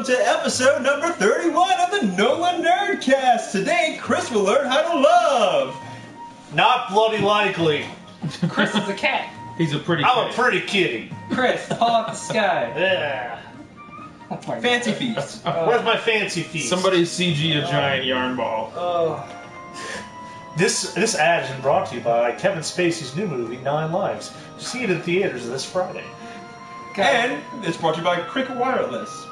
to episode number 31 of the NOLAnerdcast. Today, Chris will learn how to love. Not bloody likely. Chris is a cat. He's a pretty I'm a kid. pretty kitty. Chris, paw up the sky. Yeah. Oh my Fancy God. feast. Where's my fancy feast? Somebody CG a giant yarn ball. Oh. This ad has been brought to you by Kevin Spacey's new movie, 9 Lives. See it in theaters this Friday. God. And it's brought to you by Cricket Wireless.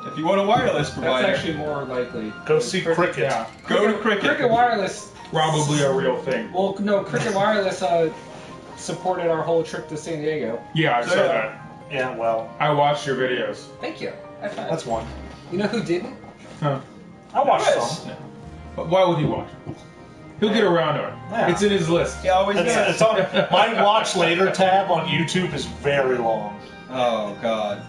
If you want a wireless provider, That's actually more likely. Go see Cricket. Yeah, go to Cricket. Cricket Wireless. probably a real thing. Well, no, Cricket Wireless supported our whole trip to San Diego. Yeah, I saw Yeah. that. Yeah, well, I watched your videos. Thank you. High five. that's one. You know who didn't? Huh. I watched Chris. some. But why would he watch it? He'll get around to it. Yeah. It's in his list. He always It's does. on my watch later tab on YouTube is very long. Oh, God.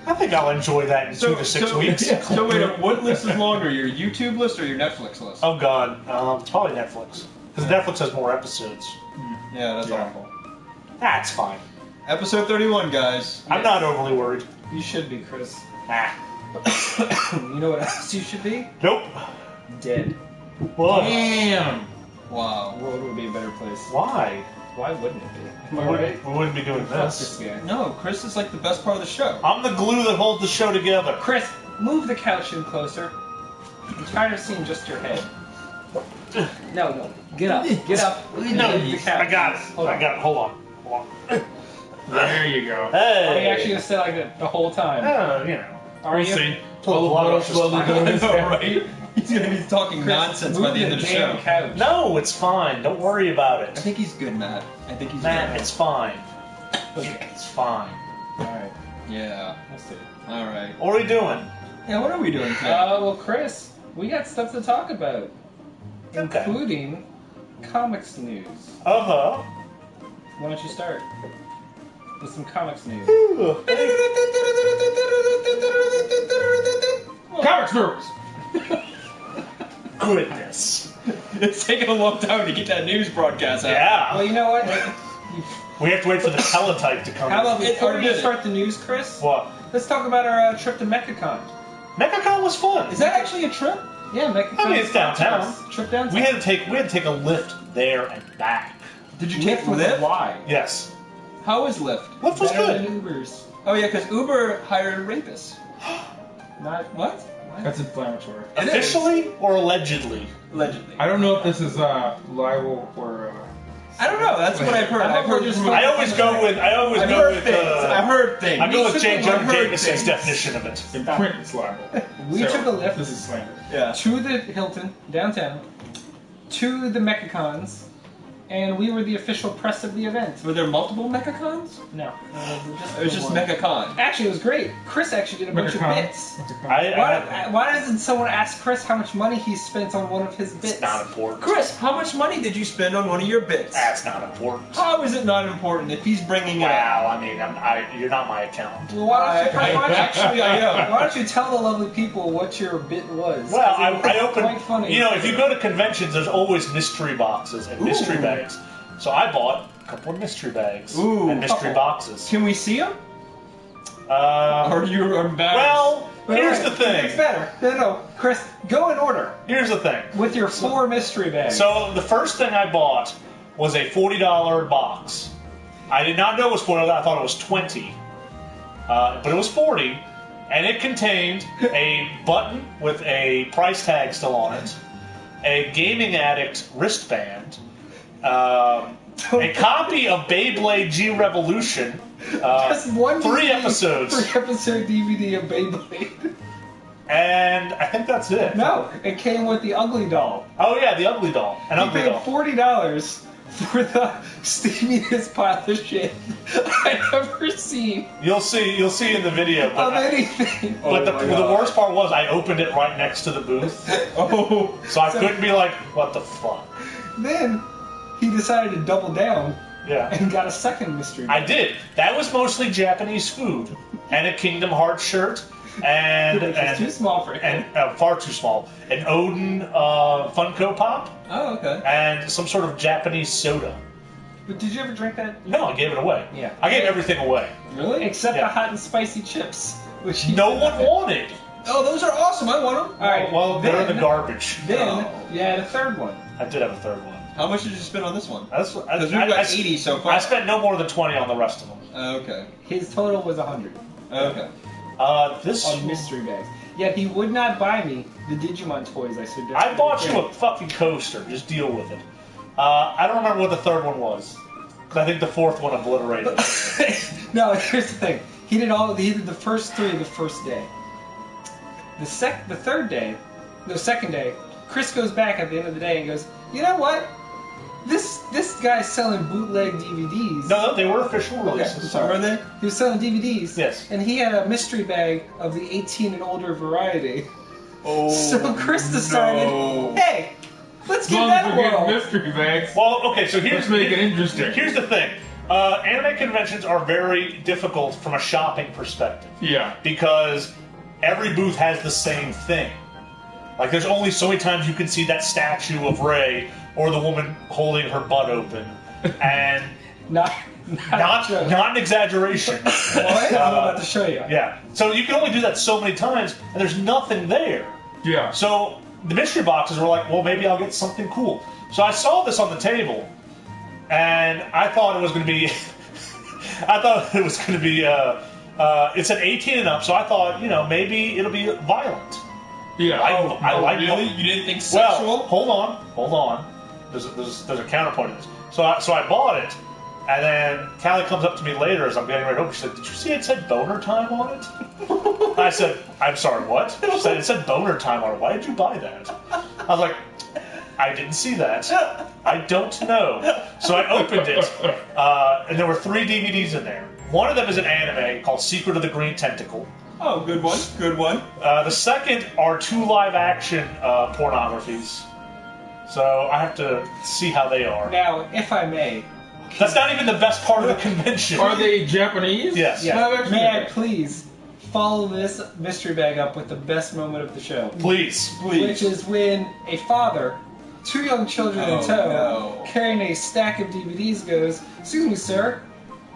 I think I'll enjoy that in 2 to 6 weeks. So wait, what list is longer, your YouTube list or your Netflix list? Oh God, it's probably Netflix because Netflix has more episodes. Yeah, that's Yeah. awful. That's fine. Episode 31, guys. I'm not overly worried. You should be, Chris. Ah, You know what else you should be? nope. Dead. What? Damn! Wow. The world would be a better place. Why? Why wouldn't it be? We Am I right? wouldn't be doing Fuck this. this guy. No, Chris is like the best part of the show. I'm the glue that holds the show together. Chris, move the couch in closer. I'm tired of seeing just your head. No, get up. Get up. No, Move the couch. I got it. Hold on. I got it. Hold on. There you go. Are Hey. you actually gonna sit like that the whole time? You know. Are We'll you? see. Pull All the the blood blood off his slowly spine. going I his know, head. right? He's gonna be talking Chris, nonsense move by the end of the damn show. couch. No, it's fine. Don't worry about I it. think he's good, Matt. I think he's Matt, good. it's fine. Okay. It's fine. Alright, Yeah. we'll see. All right. What are we doing? Yeah. What are we doing today? Well, Chris, we got stuff to talk about, Okay. including comics news. Uh-huh. Why don't you start with some comics news? Comics nerds! Goodness. It's taking a long time to get that news broadcast out. Yeah. Well, you know what? We have to wait for the teletype to come How about It before already you did it. start the news, Chris? What? Let's talk about our trip to MechaCon. MechaCon was fun. Is that actually a trip? Yeah, MechaCon. I mean, it's downtown. Trip downtown. We had to take a lift there and back. Did you Lyft take was Lyft? a lie. Yes. How is Lyft? Lyft was Better good. than Ubers. Oh yeah, because Uber hired rapists. Not What? That's inflammatory. It is. Officially or allegedly? Allegedly. I don't know if this is libel or. I don't know. That's what I've heard. I've heard just- rumors. I always go with. I've heard things. I've heard things. I go with should James be- John I've heard Jacobson's things. definition of it. In print, it's libel. We So, took a lift. This is slander. Yeah. to the Hilton downtown, to the MechaCons, and we were the official press of the event. Were there multiple Mechacons? No, It was just one. Mechacon. Actually, it was great. Chris actually did a bunch MechaCon. of bits. I Why doesn't someone ask Chris how much money he spent on one of his bits? it's not important. Chris, how much money did you spend on one of your bits? That's not important. How is it not important if he's bringing it up? Wow, I mean, you're not my accountant. Well, why don't you, Actually, I am. why don't you tell the lovely people what your bit was? Well, 'Cause it was I opened. quite funny. You know, if you go to conventions, there's always mystery boxes and mystery Ooh. bags. So I bought a couple of mystery bags Ooh. and mystery boxes. Can we see them? Uh, Or you are embarrassed? well, Wait, here's wait, the thing. It's better. No, Chris, go in order Here's the thing. with your 4 mystery bags. So the first thing I bought was a $40 box. I did not know it was $40. I thought it was $20, but it was $40, and it contained a button with a price tag still on it, a Gaming Addict wristband, a copy of Beyblade G Revolution, Just one 3 DVD, episodes, 3 episode DVD of Beyblade. and I think that's it. No, it came with the Ugly Doll. Oh yeah, the Ugly Doll. An He Ugly paid Doll. $40 for the steamiest pile of shit I've ever seen You'll see in the video. of But anything. But Oh my the God. worst part was I opened it right next to the booth, Oh. so I couldn't be like, "What the fuck?" Then he decided to double down Yeah, and got a second mystery I bag. did. That was mostly Japanese food and a Kingdom Hearts shirt and Which was too small for him. and far too small. An Odin Funko Pop Oh, okay. and some sort of Japanese soda. But did you ever drink that? No, I gave it away. Yeah. I gave everything away. Really? Except Yeah. the hot and spicy chips, which he No one wanted. Oh, those are awesome. I want them. All right. Well, they're in then- the garbage. Then Oh. you had a third one. I did have a third one. How much did you spend on this one? Because Because we've got 80 so far. I spent no more than 20 on the rest of them. Okay. His total was 100 Okay. This on mystery bags. Yet he would not buy me the Digimon toys I suggested. I bought you a fucking coaster. Just deal with it. I don't remember what the third one was. Because I think the fourth one obliterated. No, here's the thing. He did the first three the first day. The second day, Chris goes back at the end of the day and goes, you know what? This guy's selling bootleg DVDs. No, they were official Okay, releases. I'm sorry. Are they? He was selling DVDs. Yes. And he had a mystery bag of the 18 and older variety. Oh. So Chris decided, no. hey, let's As give long that as a we're getting whirl. mystery bags. Well, okay, so Let's make it interesting. Here's the thing. Anime conventions are very difficult from a shopping perspective. Yeah. Because every booth has the same thing. Like, there's only so many times you can see that statue of Rey or the woman holding her butt open. And Not not an exaggeration. What? I'm about to show you. Yeah. So you can only do that so many times, and there's nothing there. Yeah. So the mystery boxes were like, well, maybe I'll get something cool. So I saw this on the table, and I thought it was going to be, it said 18 and up, so I thought, maybe it'll be violent. Yeah. I like Really? You didn't think sexual? Well, hold on. There's a counterpoint to this. So I bought it, and then Callie comes up to me later as I'm getting ready to open. She said, "Did you see it said boner time on it?" I said, "I'm sorry, what?" She said, "It said boner time on it. Why did you buy that?" I was like, "I didn't see that. I don't know." So I opened it, and there were 3 DVDs in there. One of them is an anime called Secret of the Green Tentacle. Oh, good one. Good one. The second are 2 live-action pornographies. So I have to see how they are. Now, if I may, That's not even the best part of the convention. Are they Japanese? Yes. yeah, may I please follow this mystery bag up with the best moment of the show? Please. Which is when a father, 2 young children in Oh, tow, no. carrying a stack of DVDs goes, "Excuse me, sir,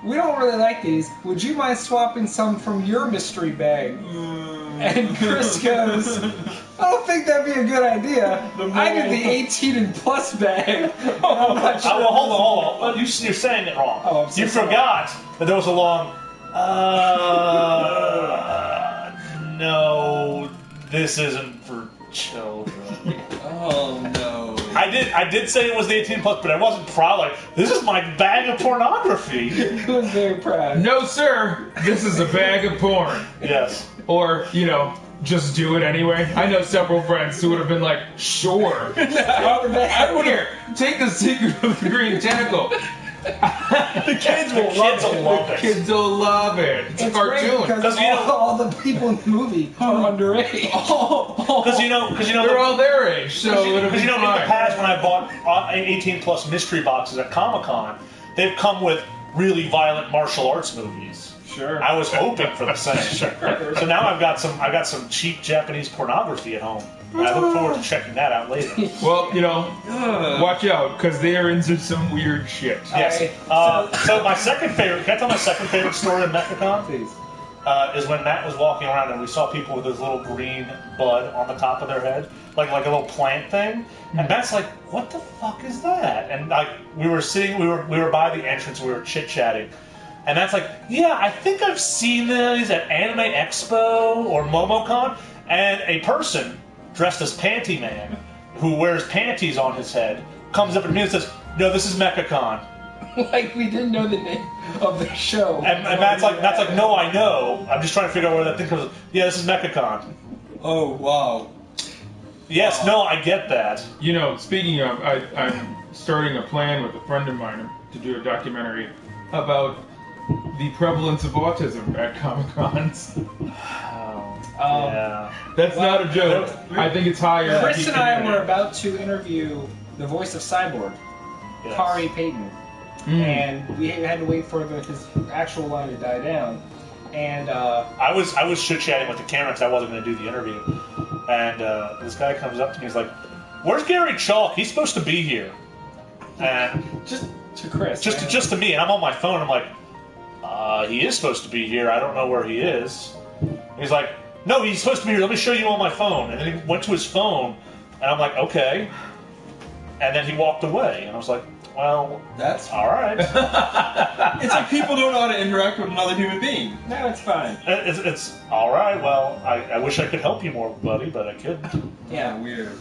we don't really like these. Would you mind swapping some from your mystery bag?" And Chris goes, "I don't think that'd be a good idea. I did the 18 and plus bag." I'm not sure. Well, hold on. You're saying it wrong. Oh, I'm so you sorry. forgot that there was a long. No, this isn't for children. Oh, no. I did say it was the 18 plus, but I wasn't proud. Like, this is my bag of pornography. He was very proud. No, sir. This is a bag of porn. Yes. Or, just do it anyway. I know several friends who would have been like, sure. Here, take the Secret of the Green Tentacle. The kids will Kids will love it. Kids will love it. It's a It's great cartoon. because all the people in the movie are underage. Because you know They're all their age, so it'll be Because in the fine. past when I bought 18 plus mystery boxes at Comic-Con, they've come with really violent martial arts movies. Sure. I was hoping for the same. So now I've got some cheap Japanese pornography at home. And I look forward to checking that out later. Well, watch out, because they are into some weird shit. Yes. So my second favorite, can I tell my second favorite story of MechaCon? Please. Is when Matt was walking around and we saw people with this little green bud on the top of their head, like a little plant thing. And Matt's like, "What the fuck is that?" And we were by the entrance, we were chit chatting, and Matt's like, "Yeah, I think I've seen these at Anime Expo or MomoCon." And a person dressed as Panty Man, who wears panties on his head, comes up to me and says, "No, this is MechaCon." Like we didn't know the name of the show. And Matt's like, "No, I know. I'm just trying to figure out where that thing comes." Yeah, this is MechaCon. Oh, wow. Yes, no, I get that. Speaking of, I'm starting a plan with a friend of mine to do a documentary about the prevalence of autism at Comic-Cons. Yeah. That's not a joke. I think it's higher. Chris and I were about to interview the voice of Cyborg, Yes. Kari Payton, and we had to wait for his actual line to die down. And I was chit chatting with the camera because I wasn't going to do the interview, and this guy comes up to me. He's like, "Where's Gary Chalk? He's supposed to be here." And just to Chris, just to me, and I'm on my phone. I'm like, "He is supposed to be here. I don't know where he is." And he's like, no, he's supposed to be here. Let me show you on my phone. And then he went to his phone, and I'm like, okay. And then he walked away, and I was like, well, That's all right. It's like people don't know how to interact with another human being. No, it's fine. It's all right. Well, I wish I could help you more, buddy, but I couldn't. Yeah. Weird.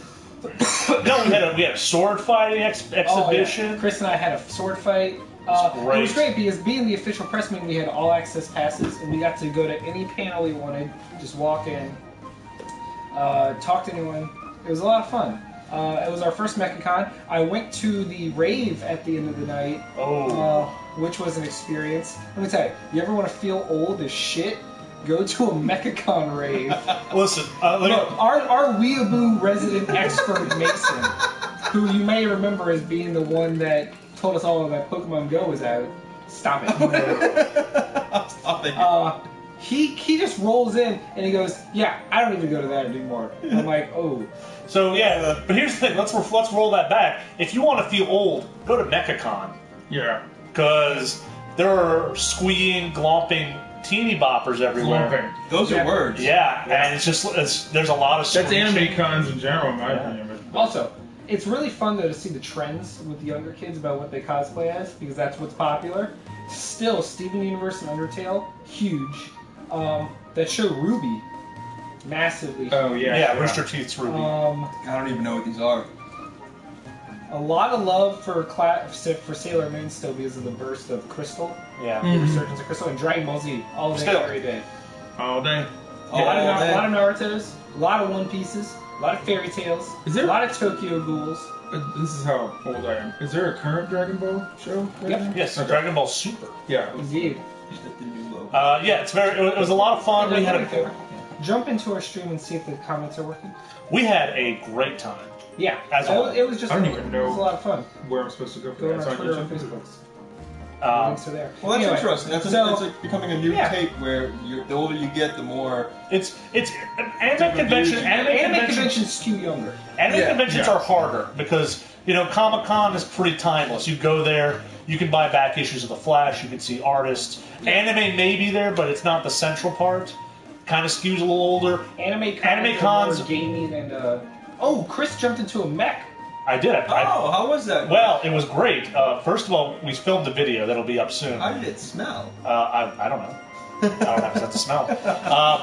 No, we had a sword fighting exhibition. Oh, yeah. Chris and I had a sword fight. great. It was great because being the official press meeting, we had all access passes, and we got to go to any panel we wanted. Just walk in, talk to anyone. It was a lot of fun. It was our first MechaCon. I went to the rave at the end of the night, which was an experience. Let me tell you, you ever want to feel old as shit? Go to a MechaCon rave. Listen, Look, our Weeaboo resident expert Mason, who you may remember as being the one that told us all that Pokemon Go was out. Stop it. I'm stopping. He just rolls in and he goes, yeah, I don't even go to that anymore. And I'm like, oh. So yeah, but here's the thing. Let's roll that back. If you want to feel old, go to MechaCon. Yeah. Because there are squeeing, glomping teeny boppers everywhere. Glomping. Those are words. Yeah, and there's a lot of That's screeching. anime cons in general, in my opinion. But Also, it's really fun though to see the trends with the younger kids about what they cosplay as, because that's what's popular. Still, Steven Universe and Undertale, huge. That show Ruby, massively huge. oh yeah, Yeah, Rooster Teeth's Ruby. I don't even know what these are. A lot of love for Sailor Moon still because of the burst of Crystal, Yeah. the resurgence of Crystal, and Dragon Ball Z all day, Still. every day. all day. A lot of Naruto's, a lot of One Pieces, a lot of Fairy Tales, Is there- a lot of Tokyo Ghouls. This is how old I am. Is there a current Dragon Ball show? Right Yep. now? Yes, Okay. Dragon Ball Super. Yeah. Indeed. The new logo. Yeah, it was a lot of fun. We had Jump into our stream and see if the comments are working. a great time. Yeah, As always. it was just I don't even know. It was a lot of fun. Where I'm supposed to go for Go that? on So our I can Twitter or jump into Facebook. it. The Um, links are there. Well, that's Anyway, interesting. That's so- like becoming a new Yeah. tape where the older you get, the more. it's anime convention. Anime conventions skew younger. Anime Yeah. conventions Yeah. are harder because Comic-Con is pretty timeless. You go there, you can buy back issues of The Flash, you can see artists. Anime may be there, but it's not the central part. Kind of skews a little older. Anime Anime cons cons- are more gaming and oh, Chris jumped into a mech. I did. Oh, how was that? Well, it was great. First of all, we filmed the video that'll be up soon. How did it smell? I don't know. I don't have to sense of smell.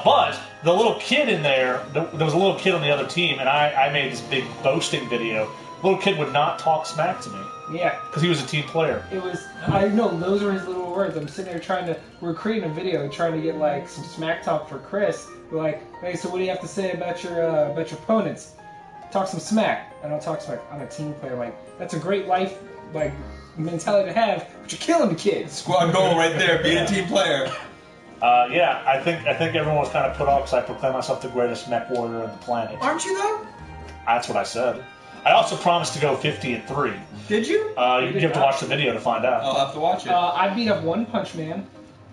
But the little kid in there, there was a little kid on the other team, and I made this big boasting video. The little kid would not talk smack to me Yeah, because he was a team player. it was. I know those were his little words. I'm sitting there we're creating a video trying to get like some smack talk for Chris. We're like, hey, so what do you have to say about your opponents? Talk some smack. I don't talk smack. I'm a team player. I'm like, that's a great life mentality to have, but you're killing the kids. Squad goal right there, being a team player. Yeah, I think everyone was kind of put off because I proclaimed myself the greatest mech warrior on the planet. Aren't you though? That's what I said. I also promised to go 50-3. Did you? You have to watch the video to find out. I'll have to watch it. I beat up One Punch Man.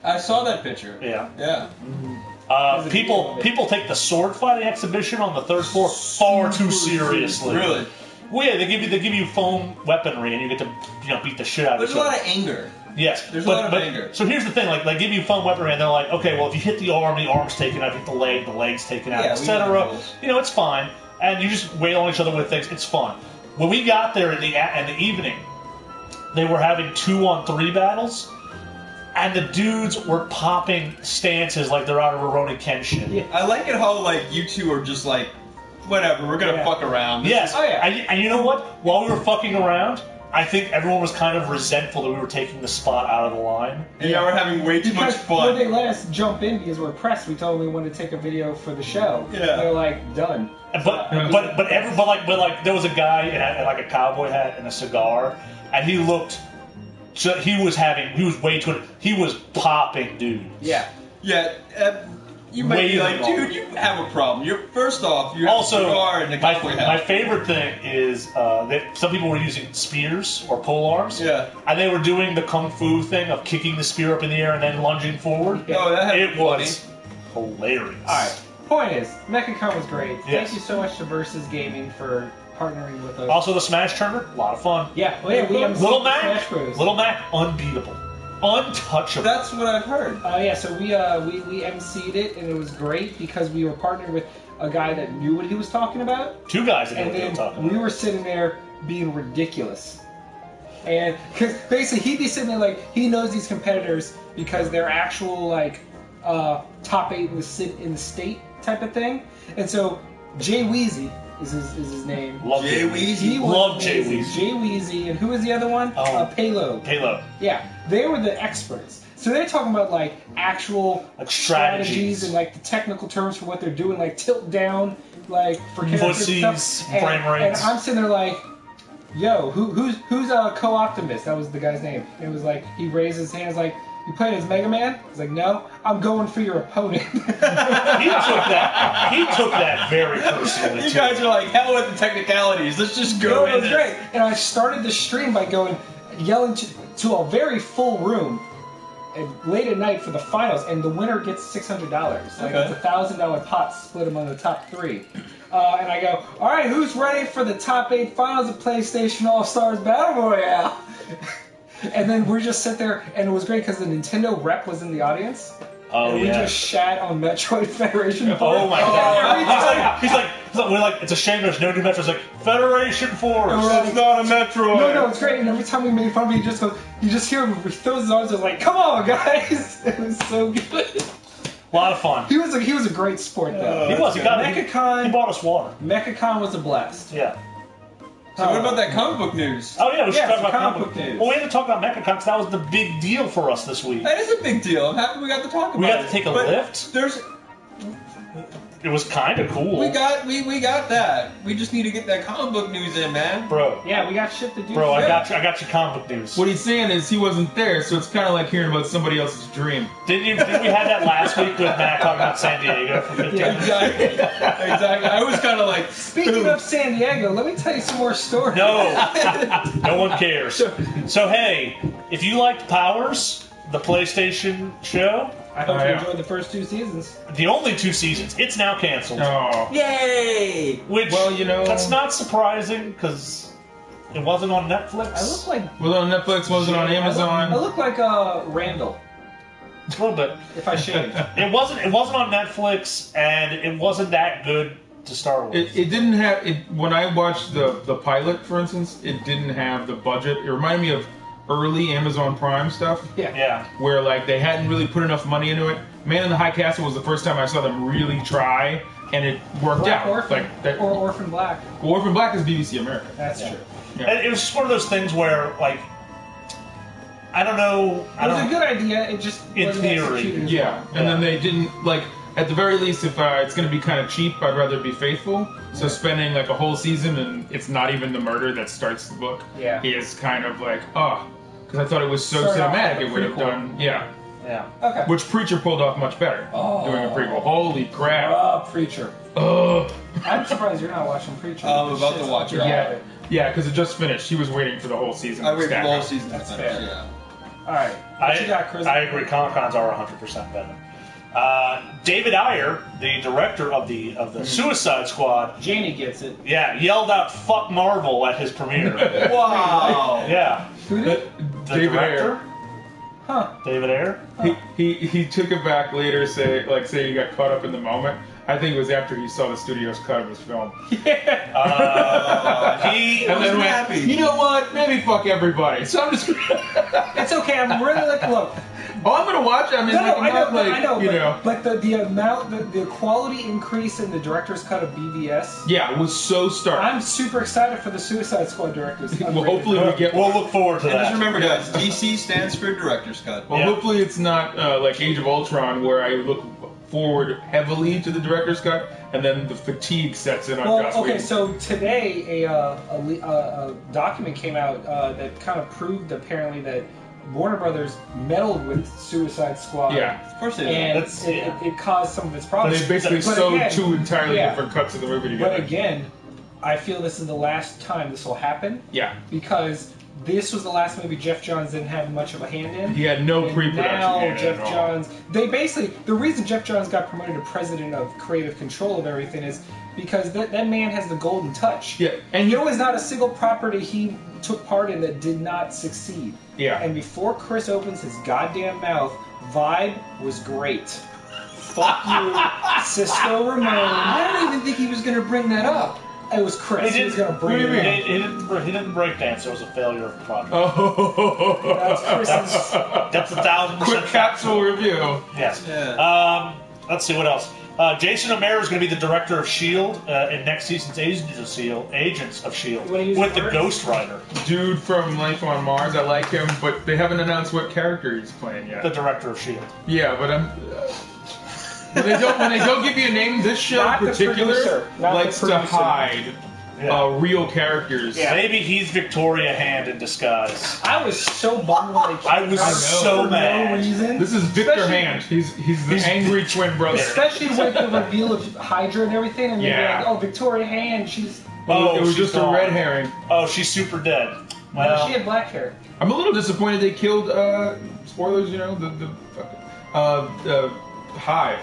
I saw that picture. Yeah. Yeah. People take the sword fighting exhibition on the third floor far too seriously. Really? Well, yeah, they give you foam weaponry and you get to beat the shit out of There's each a other. lot of anger. Yes, There's a lot of anger. So here's the thing: they give you foam weaponry, and they're like, okay, well, if you hit the arm's taken out. If you hit the leg's taken out, Yeah, we know the etc. rules. It's fine, and you just wail on each other with things. It's fun. When we got there in the evening, they were having 2-on-3 battles. And the dudes were popping stances like they're out of Rurouni Kenshin. Yeah. I like it how you two are just like, whatever, we're gonna fuck around. Yes. Oh, yeah. And you know what? While we were fucking around, I think everyone was kind of resentful that we were taking the spot out of the line. And y'all were having way too much Because when they fun. let us jump in because we're pressed, we told them we wanted to take a video for the show. Yeah. They're like, done. But there was a guy in a cowboy hat and a cigar, and he looked. So he was way too. He was popping dudes. Yeah. Yeah. You might Way be like, long. dude, you have a problem. You're first off, you have Also, a cigar and a cowboy hat. my favorite thing is that some people were using spears or pole arms. Yeah. And they were doing the kung fu thing of kicking the spear up in the air and then lunging forward. Oh, that had It was hilarious. All right. Point is, MechaCon was great. Yes. Thank you so much to Versus Gaming for partnering with us. Also, the Smash tournament, a lot of fun. Yeah. Oh yeah. We have Little Smash Mac, Bros. Little Mac, unbeatable. untouchable. That's what I've heard. Yeah, so we emceed it, and it was great because we were partnered with a guy that knew what he was talking about. Two guys that know And what they were then talking we about. were sitting there being ridiculous. And because basically he'd be sitting there like he knows these competitors because they're actual like top 8 in the state type of thing. And so Jay Weezy is his name. Love Jay Weezy. He was Love Jay amazing. Weezy. Jay Weezy, and who was the other one? Oh. Payload. Halo. Yeah, they were the experts. So they're talking about like actual Like strategies. and like the technical terms for what they're doing, like tilt down, like for characters and Footsies, stuff. frame And rates. I'm sitting there like, yo, who's Co-Optimus? That was the guy's name. And it was like he raised his hands like, you playing as Mega Man? He's like, no, I'm going for your opponent. He took that very personally. You too. guys are like, hell with the technicalities. Let's just go It in was this. great. And I started the stream by yelling to a very full room and late at night for the finals, and the winner gets $600. Like Okay. it's a $1,000 pot split among the top 3. And I go, all right, who's ready for the top 8 finals of PlayStation All Stars Battle Royale? And then we just sit there, and it was great because the Nintendo rep was in the audience. Oh, and we yeah. just shat on Metroid Federation Force. Oh my Every time. god! He's like, we're like, it's a shame there's no new Metro. It's like Federation Force. And we're like, It's not a Metroid. No, it's great. And every time we made fun of him, he just goes, you just hear him, he throws his arms, and like, come on, guys. It was so good. A lot of fun. He was a great sport, though. He was. He got Mechacon. He bought us water. Mechacon was a blast. Yeah. So what about that comic book news? Oh yeah, we should Yeah, talk some about comic comic book news. Well, we had to talk about Mechacon because that was the big deal for us this week. That is a big deal. I'm happy we got to talk about it. We got to take a But lift. There's It was kind of cool. we got that. We just need to get that comic book news in, man. Bro, Yeah, we got shit to do. bro, I Yeah. got your comic book news. What he's saying is he wasn't there, so it's kind of like hearing about somebody else's dream. Didn't we have that last week with Matt talking about San Diego for 15 Yeah. minutes? Exactly. I was kind of like, Speaking of San Diego, let me tell you some more stories. No, no one cares. So hey, if you liked Powers, the PlayStation show, I hope Oh, you yeah. enjoyed the first 2 seasons. the only 2 seasons, it's now canceled. Oh. yay! Which, Well, you know- that's not surprising because it wasn't on Netflix. I look like Was it on Netflix? Was it on I Amazon? look like Randall A little bit. if I shaved. It wasn't on Netflix, and it wasn't that good to start with. It didn't have it when I watched the pilot, for instance. It didn't have the budget. It reminded me of early Amazon Prime stuff, yeah. where like they hadn't really put enough money into it. Man in the High Castle was the first time I saw them really try, and it worked Black out. Orphan Like that. or Orphan Black. Orphan Black is BBC America. That's true. Yeah. And it was just one of those things where, like, I don't know. It was a good idea. It just In wasn't theory, executed as Yeah, well. and then they didn't like. At the very least, if it's going to be kind of cheap, I'd rather be faithful. So spending like a whole season and it's not even the murder that starts the book Yeah. is kind of like, because I thought it was so Start off cinematic, with a it would have prequel. done, yeah. Yeah. Okay. Which Preacher pulled off much better doing a prequel. Holy crap! Preacher. Ugh. I'm surprised you're not watching Preacher. I'm This about shit's to watch it. Yeah, yeah, because it just finished. He was waiting for the whole season. I to wait for stack the whole up. season to That's finish. fair. Yeah. All right. What you got, Chris? I agree. Comic Cons are 100% better. David Ayer, the director of the Suicide Squad, Janie gets it. yelled out "fuck Marvel" at his premiere. Wow. Yeah. Who did? The David director, Ayer. Huh. David Ayer. He took it back later, say he got caught up in the moment. I think it was after he saw the studio's cut of his film. He And then went, happy. you know what? Maybe fuck everybody. So I'm just. It's okay. I'm really like, look. I'm gonna watch it. I mean, No, like, I know, not like, I know, you know. but the amount, the quality increase in the director's cut of BVS. Yeah, it was so stark. I'm super excited for the Suicide Squad directors. Well, hopefully we get. We'll look forward to And just that. remember, guys, DC stands for Director's Cut. Well, Yeah. hopefully it's not like Age of Ultron, where I look forward heavily to the director's cut, and then the fatigue sets in on Well, Joss okay, Whedon. so today a document came out that kind of proved apparently that Warner Brothers meddled with Suicide Squad. Yeah. Of course they do. And That's- it caused some of its problems. They basically But sewed again, two entirely yeah. different cuts of the movie together. But again, I feel this is the last time this will happen Yeah. because this was the last movie Jeff Johns didn't have much of a hand in. He had no And pre-production now hand Jeff at all. Johns, they basically, the reason Jeff Johns got promoted to president of creative control of everything is because that man has the golden touch. Yeah, and You know, there's not a single property he took part in that did not succeed. Yeah. And before Chris opens his goddamn mouth, Vibe was great. Fuck you, Cisco Ramon. I don't even think he was going to bring that up. It was Chris. He was going to bring what do you it mean? up. He didn't break dance. It was a failure of the project. Oh, That's Chris's. That's 1,000% quick capsule review. Yes. Yeah. Let's see what else. Jason O'Mara is going to be the director of S.H.I.E.L.D. In next season's Agents of S.H.I.E.L.D. You wanna use with the the word? Ghost Rider, Dude from Life on Mars, I like him, but they haven't announced what character he's playing yet. the director of S.H.I.E.L.D. Yeah, but I'm. When they don't give you a name, this show Not in the particular producer. Not the likes to producer. hide Yeah. real characters. Yeah. Maybe he's Victoria Hand in disguise. I was so bummed when they I was so for mad. no reason. This is Victor Especially- Hand. He's the angry twin brother. Especially with the reveal of Hydra and everything, and Yeah. they're like, "Oh, Victoria Hand, she's Oh, it was she's just gone. a red herring. Oh, she's super dead. Well, she had black hair." I'm a little disappointed they killed. Spoilers, you know, the Hive,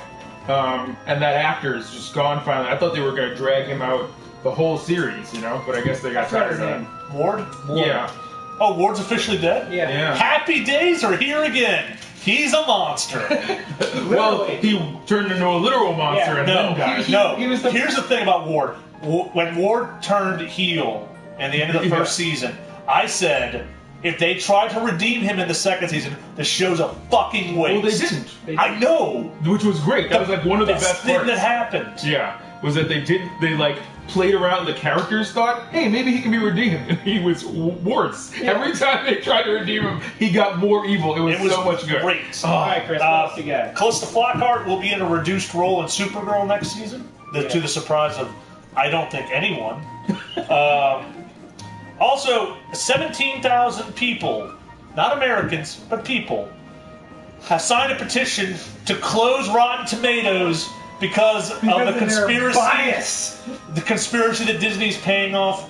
and that actor's just gone finally. I thought they were gonna drag him out the whole series, you know, but I guess they got I forgot his tired of name. it. Ward? Yeah, Oh, Ward's officially dead? Yeah. yeah. Happy days are here again. He's a monster. Well, he turned into a literal monster Yeah, and No, then died. no. he was the- Here's the thing about Ward. When Ward turned heel at the end of the first season, I said, if they try to redeem him in the second season, the show's a fucking waste. Well, they didn't, I know. which was great. That was like one of the best thing parts. that happened. Yeah, was that they didn't. They like played around. The characters thought, hey, maybe he can be redeemed, and he was worse. Every time they tried to redeem him, he got more evil. It was, It was so much good. great. All right, Chris, what else you got? Calista Flockhart will be in a reduced role in Supergirl next season, to the surprise of, I don't think, anyone. Also, 17,000 people, not Americans, but people, have signed a petition to close Rotten Tomatoes because of the their conspiracy. bias. The conspiracy that Disney's paying off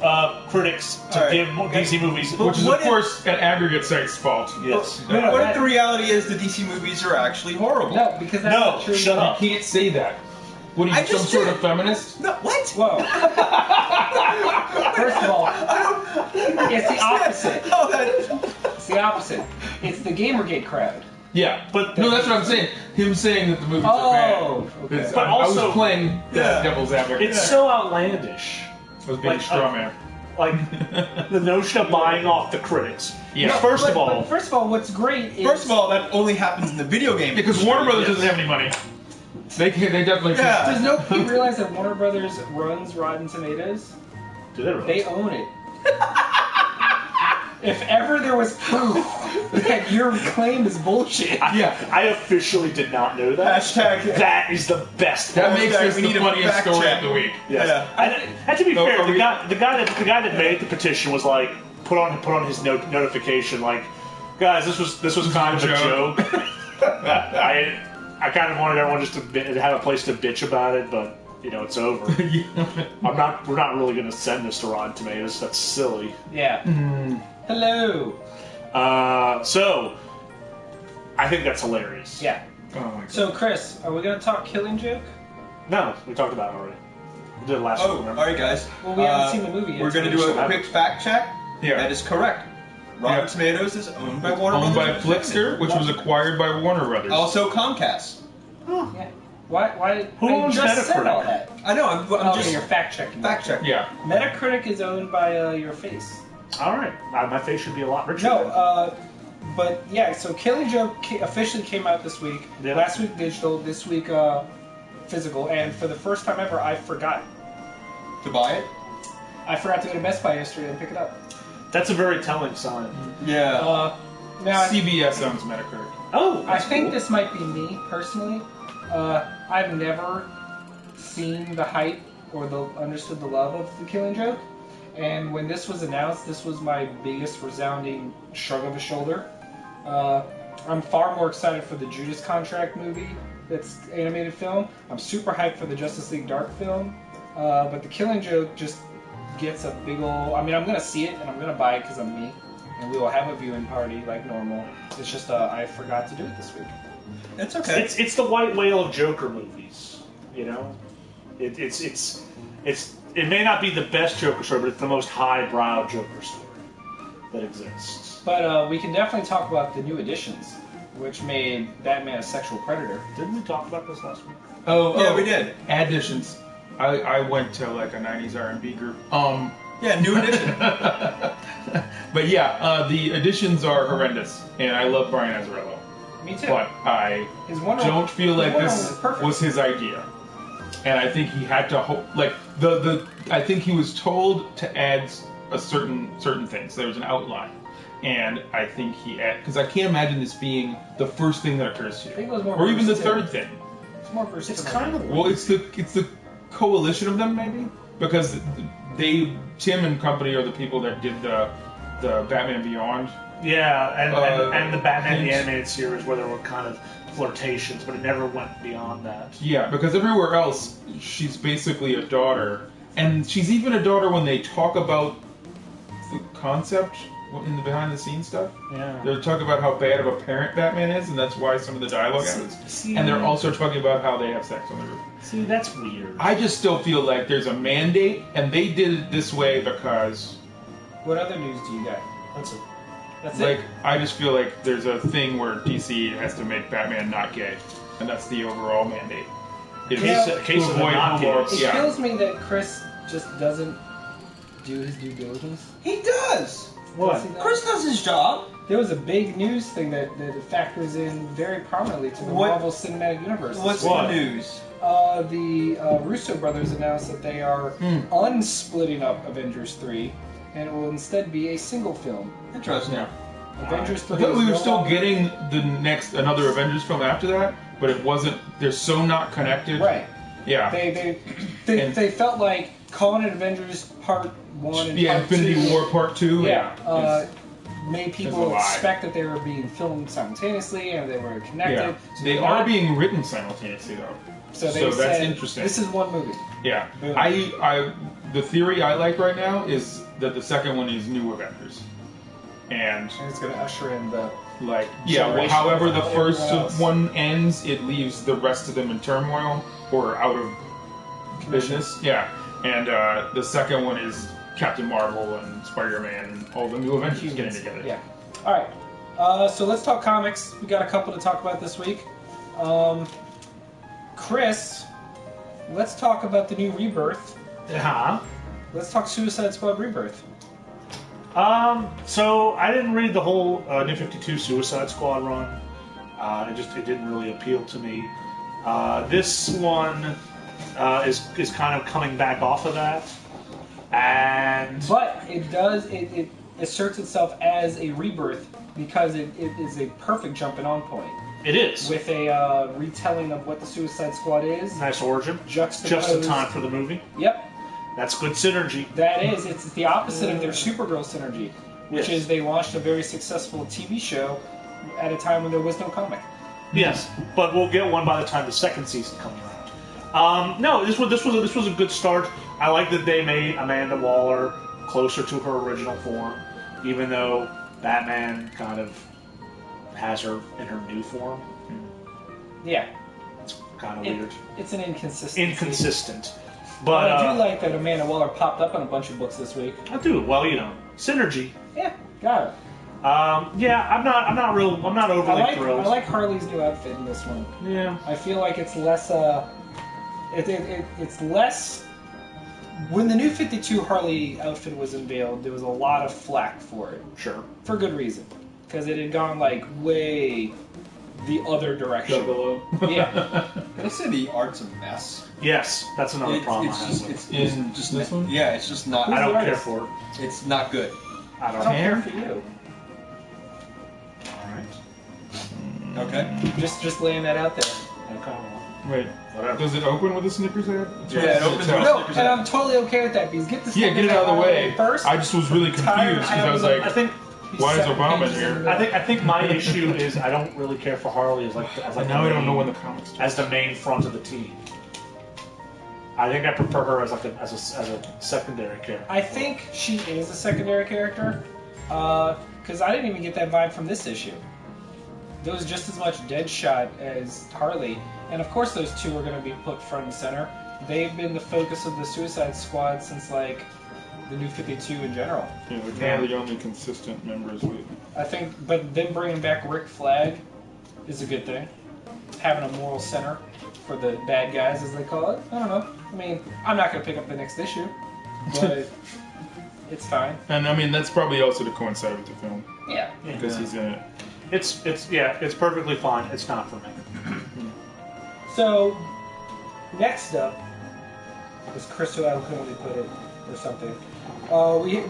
critics to All right. give DC movies. Which is, What of if- course, an aggregate site's fault. Yes. No, What that- if the reality is the DC movies are actually horrible? No, because that's No, not true. shut up. You can't say that. What are I you, some just sort did. of feminist? No, what? Whoa. First of all, it's the opposite. Oh, that, It's the opposite. It's the Gamergate crowd. Yeah, But- no, that's what I'm saying. Him saying that the movies Oh, are bad. okay. Is- But I also- was playing Yeah. devil's advocate. It's so outlandish. I was being like, a straw man. Like, the notion of buying off the critics. Yeah. No, First but- of all, but first of all, what's great is first of all, that only happens in the video game. Because Warner Brothers Yes. doesn't have any money. They definitely Yeah. does nobody realize that Warner Brothers runs Rotten Tomatoes? do they really? They own it. If ever there was proof that your claim is bullshit, Yeah. I officially did not know that. Hashtag. That is the best. That part. makes Hashtag this we the need a funniest fact story check. of the week. Yes. Yeah. And to be Oh, fair, are we- the guy that made the petition was like put on his notification like, guys, this was kind of a Joke. joke. I kind of wanted everyone just to have a place to bitch about it, but you know it's over. We're not really going to send this to Rotten Tomatoes. That's silly. yeah. Hello. So I think that's hilarious. Yeah. Oh my god. So, Chris, are we gonna talk Killing Joke? No, we talked about it already. We did it last Oh, week. remember? all right, guys. Well, we haven't seen the movie yet, We're going to so do we a still quick fact check. Yeah. That is correct. Rotten Yeah. Tomatoes is owned by Warner Owned by Brothers. Flickster, which was acquired by Warner Brothers. Also Comcast. Yeah. Why? Who I owns just said Metacritic? all that. I know. I'm Okay, just you're fact checking. fact checking. Yeah. Metacritic is owned by your face. All right, my face should be a lot richer. No, but yeah. So Killing Joke officially came out this week. Yeah. Last week digital, this week physical, and for the first time ever, I forgot. To buy it. I forgot to go to Best Buy yesterday and pick it up. That's a very telling sign. Yeah. Now, CBS owns Metacritic. Oh, I think this might be me personally. I've never seen the hype or understood the love of The Killing Joke, and when this was announced, this was my biggest resounding shrug of a shoulder. I'm far more excited for the Judas Contract movie that's animated film. I'm super hyped for the Justice League Dark film, but The Killing Joke just gets a big ol'... I mean, I'm gonna see it and I'm gonna buy it because I'm me. and we will have a viewing party like normal. It's just I forgot to do it this week. It's okay. It's the white whale of Joker movies. You know, it may not be the best Joker story, but it's the most highbrow Joker story that exists. But we can definitely talk about the new additions, which made Batman a sexual predator. Didn't we talk about this last week? Yeah, we did. Additions. I went to like a 90s R&B group. Yeah, new edition. But yeah, the additions are horrendous, and I love Brian Azzarello. Me too. But I His Wonder don't feel like Wonder this Woman was perfect. was his idea, and I think he had to like I think he was told to add a certain things. There was an outline, and I think he because I can't imagine this being the first thing that occurs to you, I think it was more or even the versatility. third thing. It's more versatile. It's kind of Well, it's the coalition of them maybe, because Tim and company are the people that did the Batman Beyond. Yeah, and the Batman the and- animated series where there were kind of flirtations, but it never went beyond that. Yeah, because everywhere else she's basically a daughter, and she's even a daughter when they talk about the concept in the behind the scenes stuff. Yeah. They're talking about how bad of a parent Batman is, and that's why some of the dialogue happens. See, And they're also talking about how they have sex on the roof. see, that's weird. I just still feel like there's a mandate, and they did it this way because, What other news do you got? That's it. That's like, it. I just feel like there's a thing where DC has to make Batman not gay, and that's the overall mandate. It's Case of the avoid not homo- gays. It yeah. kills me that Chris just doesn't do his due diligence. He does. What? Does he not? Chris does his job. There was a big news thing that factors in very prominently to the What- Marvel Cinematic Universe. What's What? the news? The Russo brothers announced that they are unsplitting up Avengers 3, and it will instead be a single film. Interesting. Yeah. Avengers 3 I thought is we were no still longer- getting another Avengers film after that, but it wasn't. They're so not connected. Right. Yeah. They felt like calling it Avengers Part 1 and Yeah, Part Infinity 2. War Part 2. Yeah. is- Made is a people lie. expect that they were being filmed simultaneously and they were connected. yeah. So They they're are not- being written simultaneously though. So they so that's said, interesting. This is one movie. Yeah. Boom. The theory I like right now is that the second one is New Avengers. And And it's going to usher in the. like Generation however the of first everyone else. one ends, it leaves the rest of them in turmoil or out of business. Yeah. And the second one is Captain Marvel and Spider-Man and all the New Avengers getting together. Yeah. All right. So let's talk comics. We got a couple to talk about this week. Chris, let's talk about the new Rebirth. Huh? Let's talk Suicide Squad Rebirth. So I didn't read the whole New 52 Suicide Squad run. It didn't really appeal to me. This one is kind of coming back off of that, and But it asserts itself as a rebirth because it is a perfect jumping on point it is with a retelling of what the Suicide Squad is. nice origin, Juxtaposed. just in time for the movie. Yep. That's good synergy. That is. It's the opposite of their Supergirl synergy, which Yes. is they launched a very successful TV show at a time when there was no comic. Yes, but we'll get one by the time the second season comes around. No, this was a good start. I like that they made Amanda Waller closer to her original form, even though Batman kind of has her in her new form. Yeah. It's kind of It- weird, It's an inconsistency. inconsistent. But But I do like that Amanda Waller popped up in a bunch of books this week. I do. Well, synergy. Yeah, got it. Yeah, I'm not overly I thrilled. like Harley's new outfit in this one. Yeah. I feel like it's less. It's less. When the new 52 Harley outfit was unveiled, there was a lot of flack for it, Sure. for good reason, because it had gone like way the other direction. Juggalo. Yeah. Can I say the art's a mess? Yes, that's another problem I have with it. In just this one? Yeah, it's just not. I don't the care artist? for it. It's not good. I don't I don't care. care for you. All right. Okay. Just laying that out there. Okay. Wait, Whatever. does it open with a Snickers ad? Yeah, it opens with a No, Snickers and ad. I'm totally okay with that because get this. Yeah, get it out of the way. first. I just was really Tired confused because I was having- like, I think why is Seven Obama pages in here? the- I think my issue is I don't really care for Harley as like now I the don't know main- when the comics start. as the main front of the team. I think I prefer her as as a secondary character. I think she is a secondary character, because because I didn't even get that vibe from this issue. There was just as much Deadshot as Harley, and of course those two are going to be put front and center. They've been the focus of the Suicide Squad since like the New 52 in general. Yeah, they're kind of the only consistent members. I think, but them bringing back Rick Flag is a good thing. Having a moral center for the bad guys, as they call it. I don't know. I mean, I'm not going to pick up the next issue, but it's fine. And I mean, that's probably also to coincide with the film Yeah. because he's in it. It's perfectly fine. It's not for me. So, next up, as Crystal eloquently put it, or something,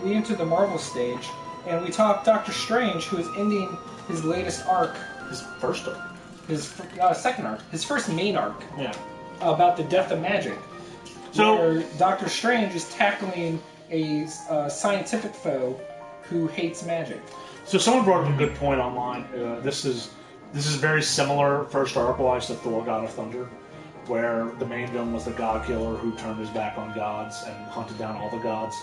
we enter the Marvel stage, and we talk Doctor Strange, who is ending his latest arc, His first arc. his second arc, his first main arc, Yeah. about the death of magic. So- where Doctor Strange is tackling a scientific foe who hates magic. So someone brought up a good point online. This is very similar first arc-wise to Thor: God of Thunder, where the main villain was the God Killer who turned his back on gods and hunted down all the gods,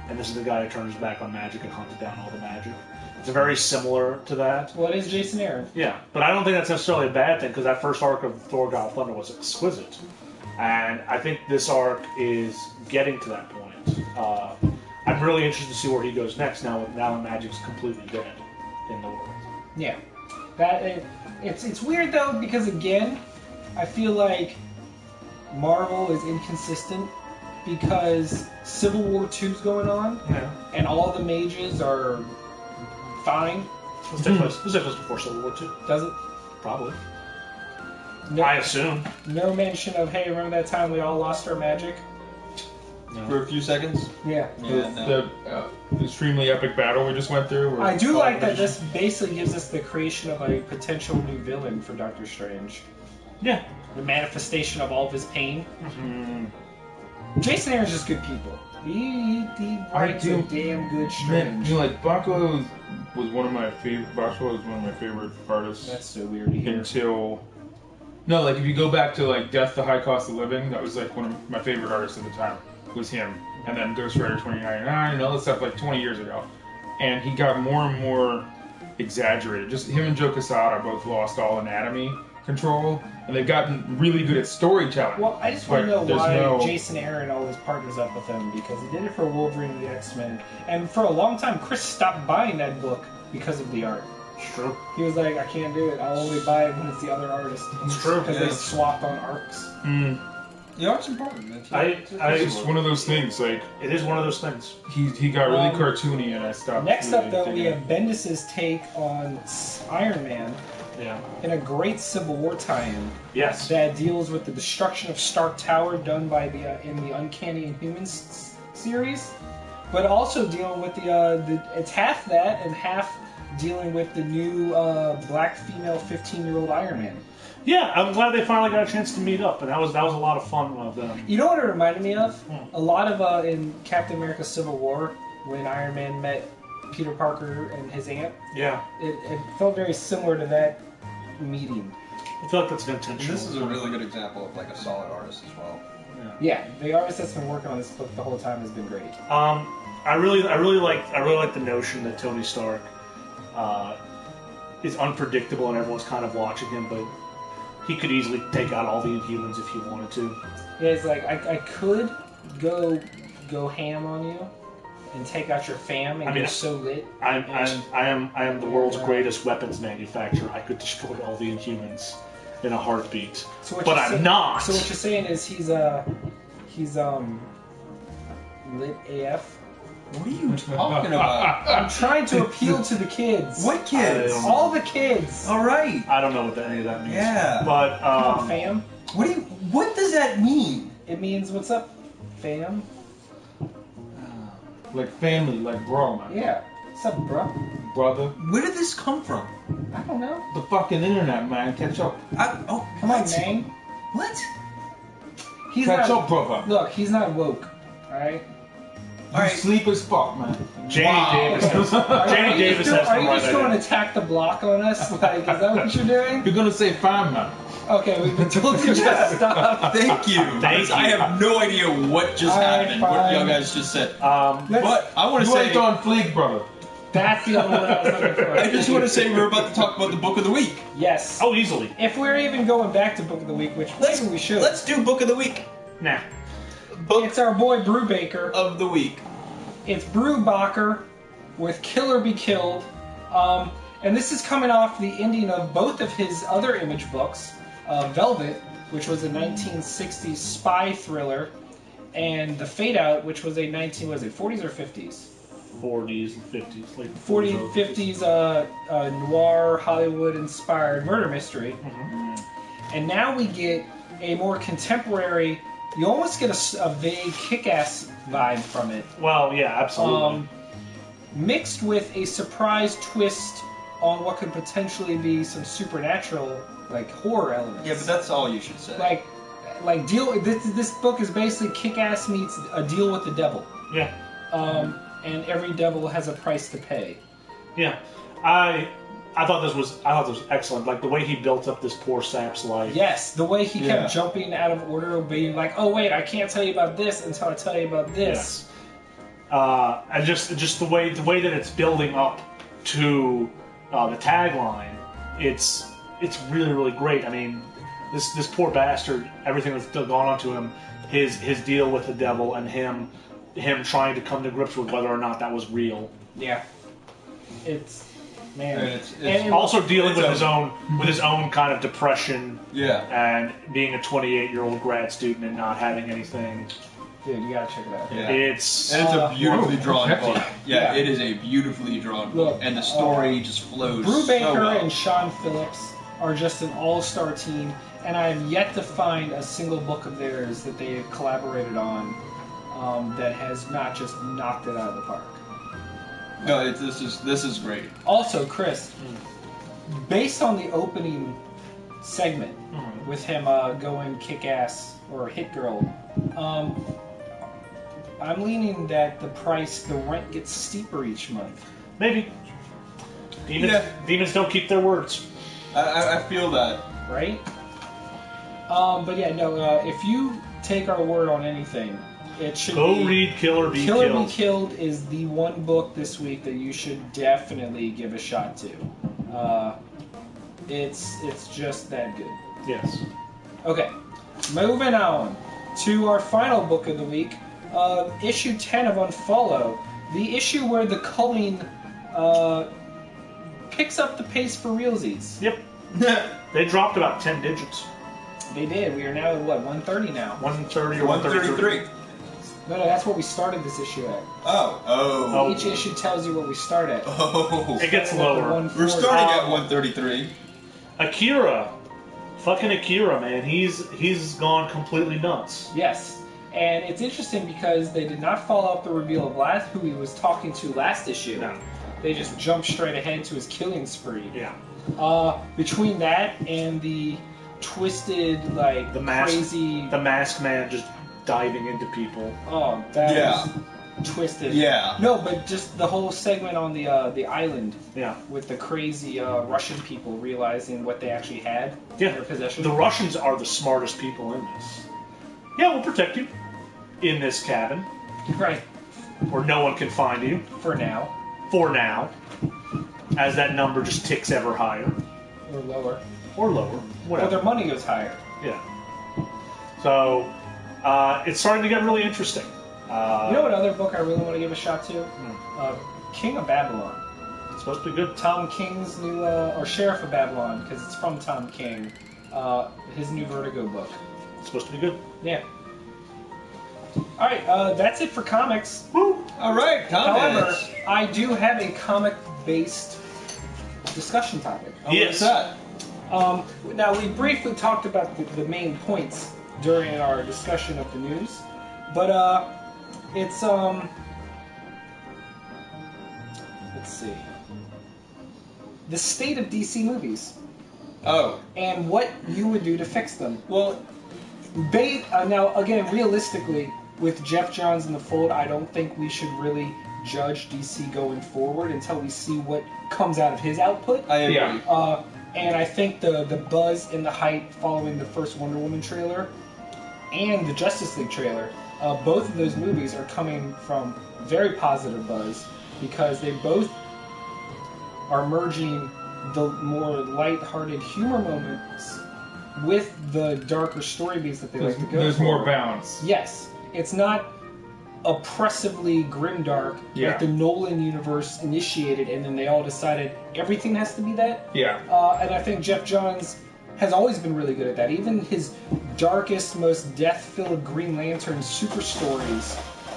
and this is the guy who turned his back on magic and hunted down all the magic. It's very similar to that. Well, it is Jason Aaron. Yeah, but I don't think that's necessarily a bad thing because that first arc of Thor: God of Thunder was exquisite, and I think this arc is getting to that point. I'm really interested to see where he goes next. Now that magic's completely dead in the world. Yeah, it's weird though because again, I feel like Marvel is inconsistent because Civil War II's going on Yeah. and all the mages are fine. Let's take place before Civil War II. Does it? Probably. No, I assume. no mention of hey, remember that time we all lost our magic? For a few seconds. Yeah. Yeah, no. The extremely epic battle we just went through. I do like that this basically gives us the creation of a potential new villain for Doctor Strange. Yeah. The manifestation of all of his pain. Jason Aaron's just good people. He writes a damn good Man, Strange. you know, like Baco was one of my favorite. Baco was one of my favorite artists That's so weird to hear. until. No, like if you go back to like Death, the High Cost of Living, that was like one of my favorite artists at the time. Was him, and then Ghost Rider 2099 and all this stuff like 20 years ago, and he got more and more exaggerated. Just him and Joe Quesada both lost all anatomy control, and they've gotten really good at storytelling. Well, I just want to But know there's why no- Jason Aaron always partners up with him, because he did it for Wolverine and the X-Men, and for a long time Chris stopped buying that book because of the art. It's true. He was like, I can't do it, I'll only buy it when it's the other artist. It's true. Because Yeah. they swapped on arcs. The art's important. Man. It's just one of those things. Like It is one of those things. he got really cartoony, and I stopped. Next really up, though, we digging have Bendis' take on Iron Man Yeah. in a great Civil War tie-in Yes. that deals with the destruction of Stark Tower done by the in the Uncanny Inhumans series, but also dealing with the it's half that and half dealing with the new black female 15-year-old Iron Man. Yeah, I'm glad they finally got a chance to meet up, and that was a lot of fun of them. You know what it reminded me of? A lot of in Captain America: Civil War when Iron Man met Peter Parker and his aunt. Yeah. It felt very similar to that meeting. I feel like that's an intentional. This is a really good example of like a solid artist as well. Yeah, the artist that's been working on this book the whole time has been great. I really like the notion that Tony Stark is unpredictable and everyone's kind of watching him, but he could easily take out all the Inhumans if he wanted to. Yeah, it's like I could go ham on you and take out your fam and you're so lit. I am the world's greatest weapons manufacturer. I could destroy all the Inhumans in a heartbeat. So what But you're I'm not. So what you're saying is he's lit AF. What are you talking about? I'm trying to appeal to the kids. What kids? All the kids. All right. I don't know what any of that means. Yeah. But Come on, fam. What does that mean? It means what's up, fam? Like family, like bro, man. Yeah. What's up, bro? Brother. Where did this come from? I don't know. The fucking internet, man. Catch up. Come on, man. What? He's Catch not, up, brother. Look, he's not woke. All right. You Alright. sleep as fuck, man. Jamie Davis has Are you to just going to attack the block on us? Like, is that what you're doing? You're gonna say fine, man. Okay, we've been told to just stop. Thank you. Thank you. I have no idea what just Alright, happened. fine. What y'all guys just said. Let's- But I want to You say ain't on fleek, brother. That's the other one I was looking for. I just want to say we're about to talk about the book of the week. Yes. Oh, easily. If we're even going back to Book of the Week, which maybe we should. Let's do book of the week. Nah. Book It's our boy Brubaker. of the week. It's Brubaker with Kill or Be Killed. And this is coming off the ending of both of his other Image books, Velvet, which was a 1960s spy thriller, and The Fade Out, which was a 40s or 50s? 40s and 50s. Like 40s, 50s noir, Hollywood-inspired murder mystery. Mm-hmm. And now we get a more contemporary, you almost get a vague kick-ass vibe from it. Well, yeah, absolutely. Mixed with a surprise twist on what could potentially be some supernatural, like horror elements. Yeah, but that's all you should say. This book is basically Kick-Ass meets a deal with the devil. Yeah. And every devil has a price to pay. Yeah. I thought this was excellent. Like the way he built up this poor sap's life. Yes, the way he Yeah. kept jumping out of order, being like, "Oh wait, I can't tell you about this until I tell you about this." And just the way that it's building up to the tagline, it's really, really great. I mean, this poor bastard, everything that's gone on to him, his deal with the devil, and him trying to come to grips with whether or not that was real. Yeah. It's man. And it's And Also dealing with a- his own kind of depression yeah. and being a 28-year-old grad student and not having anything. dude, you gotta check it out. Yeah. It's And it's a beautifully whoa, drawn hefty. book. Yeah, Yeah. it is a beautifully drawn Look, book, and the story just flows Brubaker so well. and Sean Phillips are just an all-star team, and I have yet to find a single book of theirs that they have collaborated on that has not just knocked it out of the park. No, this is great. Also, Chris, based on the opening segment with him going kick-ass or hit girl, I'm leaning that the rent gets steeper each month. maybe demons don't keep their words. I feel that. Right? But yeah, no, if you take our word on anything, it should Go be... read Kill or Be Kill or Be Killed. Killed is the one book this week that you should definitely give a shot to. It's just that good. Yes. Okay, moving on to our final book of the week, issue 10 of Unfollow, the issue where the culling picks up the pace for realsies. Yep. They dropped about 10 digits. They did. We are now at what, 130 now? 130 or 133. 133. No, that's what we started this issue at. Oh. Each issue tells you what we start at. Oh. It gets Started at the lower. 140. We're starting at 133. Akira. Fucking Akira, man. He's gone completely nuts. Yes. And it's interesting because they did not follow up the reveal of who he was talking to last issue. No. They just jumped straight ahead to his killing spree. Yeah. Between that and the twisted, like, The mask, crazy... the masked man just diving into people. Oh, that Yeah. was twisted. Yeah. No, but just the whole segment on the island Yeah. with the crazy Russian people realizing what they actually had in Yeah. their possession. The Russians are the smartest people in this. Yeah, we'll protect you in this cabin Right, where no one can find you for now. for now. As that number just ticks ever higher Or lower. or lower, Or whatever. their money goes higher. Yeah. So it's starting to get really interesting. You know what other book I really want to give a shot to? King of Babylon. It's supposed to be good. Tom King's new, or Sheriff of Babylon, because it's from Tom King. His new Vertigo book. It's supposed to be good. Yeah. Alright, that's it for comics. Woo! All right, However, comments. I do have a comic-based discussion topic. Yes. What's that? Now, we briefly talked about the main points during our discussion of the news, but it's let's see, the state of DC movies Oh. and what you would do to fix them. Well, Now, again, realistically, with Jeff Johns in the fold, I don't think we should really judge DC going forward until we see what comes out of his output. I agree. Yeah. And I think the buzz and the hype following the first Wonder Woman trailer and the Justice League trailer, both of those movies are coming from very positive buzz because they both are merging the more light-hearted humor moments with the darker story beats that they like to go There's for. more balance. Yes, it's not oppressively grimdark like the Nolan universe initiated, and then they all decided everything has to be that. Yeah. And I think Jeff Johns has always been really good at that. Even his darkest, most death-filled Green Lantern super stories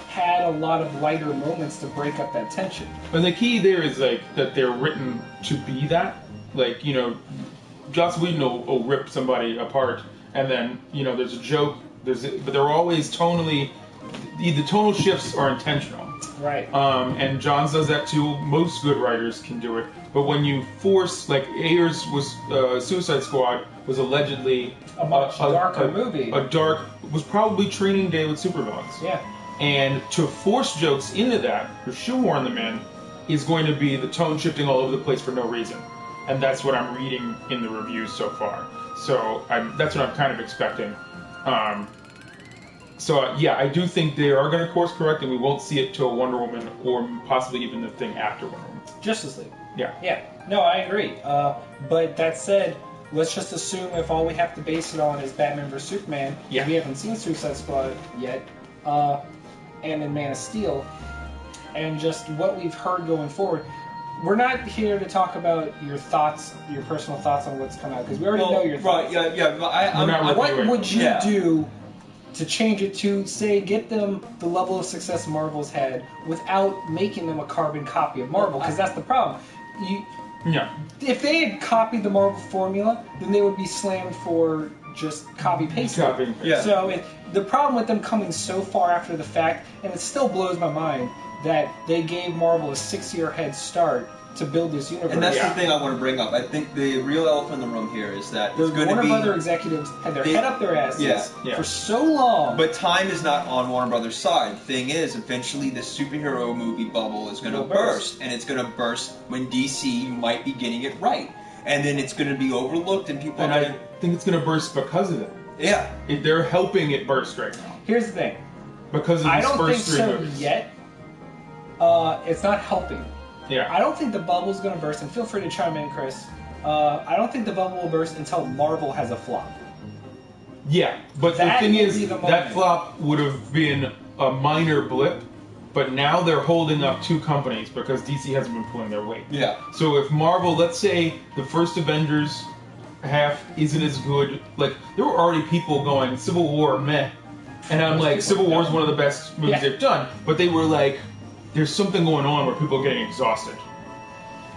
had a lot of lighter moments to break up that tension. And the key there is like that they're written to be that. Like, you know, Joss Whedon will rip somebody apart, and then, you know, there's a joke, but they're always tonally, the tonal shifts are intentional. Right. And Johns does that too. Most good writers can do it. But when you force, like Ayers was, Suicide Squad was allegedly a much darker movie. Was probably Training Day with supervillains. Yeah. And to force jokes into that, or shoehorn them in, is going to be the tone shifting all over the place for no reason. And that's what I'm reading in the reviews so far. So that's what I'm kind of expecting. Yeah, I do think they are going to course correct, and we won't see it till Wonder Woman, or possibly even the thing after Wonder Woman. Justice League. Yeah. Yeah. No, I agree. But that said, let's just assume if all we have to base it on is Batman vs Superman, Yeah. we haven't seen Suicide Squad yet, and then Man of Steel, and just what we've heard going forward. We're not here to talk about your thoughts, your personal thoughts on what's come out, because we already know your thoughts. Right, yeah. What would you do to change it to, say, get them the level of success Marvel's had without making them a carbon copy of Marvel? Because that's the problem. If they had copied the Marvel formula, then they would be slammed for just copy-pasting. Yeah. So the problem with them coming so far after the fact, and it still blows my mind, that they gave Marvel a 6-year head start to build this universe. And that's the thing I want to bring up. I think the real elephant in the room here is that the it's going to be... Warner Brother executives had their head up their asses Yeah. for so long. But time is not on Warner Brothers' side. The thing is, eventually the superhero movie bubble is going to burst. And it's going to burst when DC might be getting it right. And then it's going to be overlooked, and people... And I think it's going to burst because of it. Yeah. They're helping it burst right now. Here's the thing. Because of these first three movies. Yet. It's not helping. Yeah. I don't think the bubble's going to burst, and feel free to chime in, Chris. I don't think the bubble will burst until Marvel has a flop. Yeah, but That the thing will is, be the moment. that flop would have been a minor blip, but now they're holding up two companies because DC hasn't been pulling their weight. Yeah. So if Marvel, let's say the first Avengers half isn't as good, like, there were already people going, Civil War, meh. And I'm like, Civil War is one of the best movies they've done, but they were like, there's something going on where people are getting exhausted.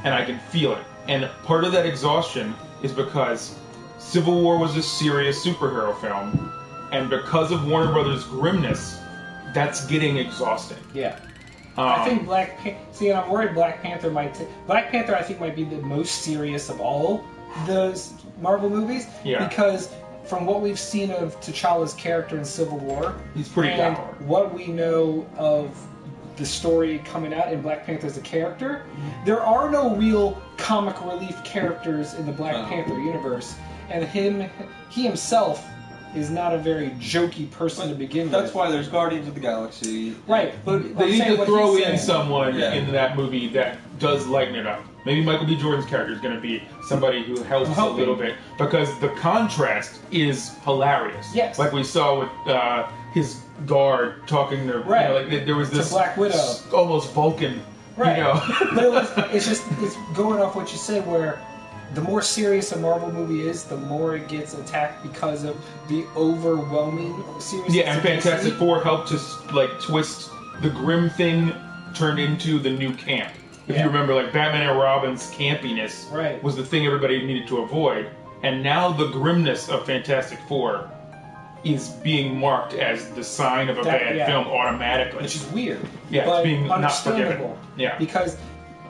And I can feel it. And part of that exhaustion is because Civil War was a serious superhero film, and because of Warner Brothers' grimness, that's getting exhausting. Yeah. I think Black Panther... See, and I'm worried Black Panther might... Black Panther, I think, might be the most serious of all those Marvel movies. Yeah. Because from what we've seen of T'Challa's character in Civil War... He's pretty and dour. what we know of the story coming out in Black Panther as a character, there are no real comic relief characters in the Black Panther universe. And he himself is not a very jokey person to begin with. That's why there's Guardians of the Galaxy. Right, but They need to throw in saying. someone in that movie that does lighten it up. Maybe Michael B. Jordan's character is going to be somebody who helps a little bit, because the contrast is hilarious. Yes. Like we saw with his guard talking to, Right. you know, like there was this To Black Widow. Almost Vulcan, Right. you know. But it's going off what you said, where the more serious a Marvel movie is, the more it gets attacked because of the overwhelming seriousness. Yeah, and of Fantastic DC. Four helped to like twist the grim thing turned into the new camp. If Yeah. you remember, like Batman and Robin's campiness Right. was the thing everybody needed to avoid, and now the grimness of Fantastic Four is being marked as the sign of a bad film automatically. Which is weird. Yeah, it's but being not forgiven. understandable. Yeah. Because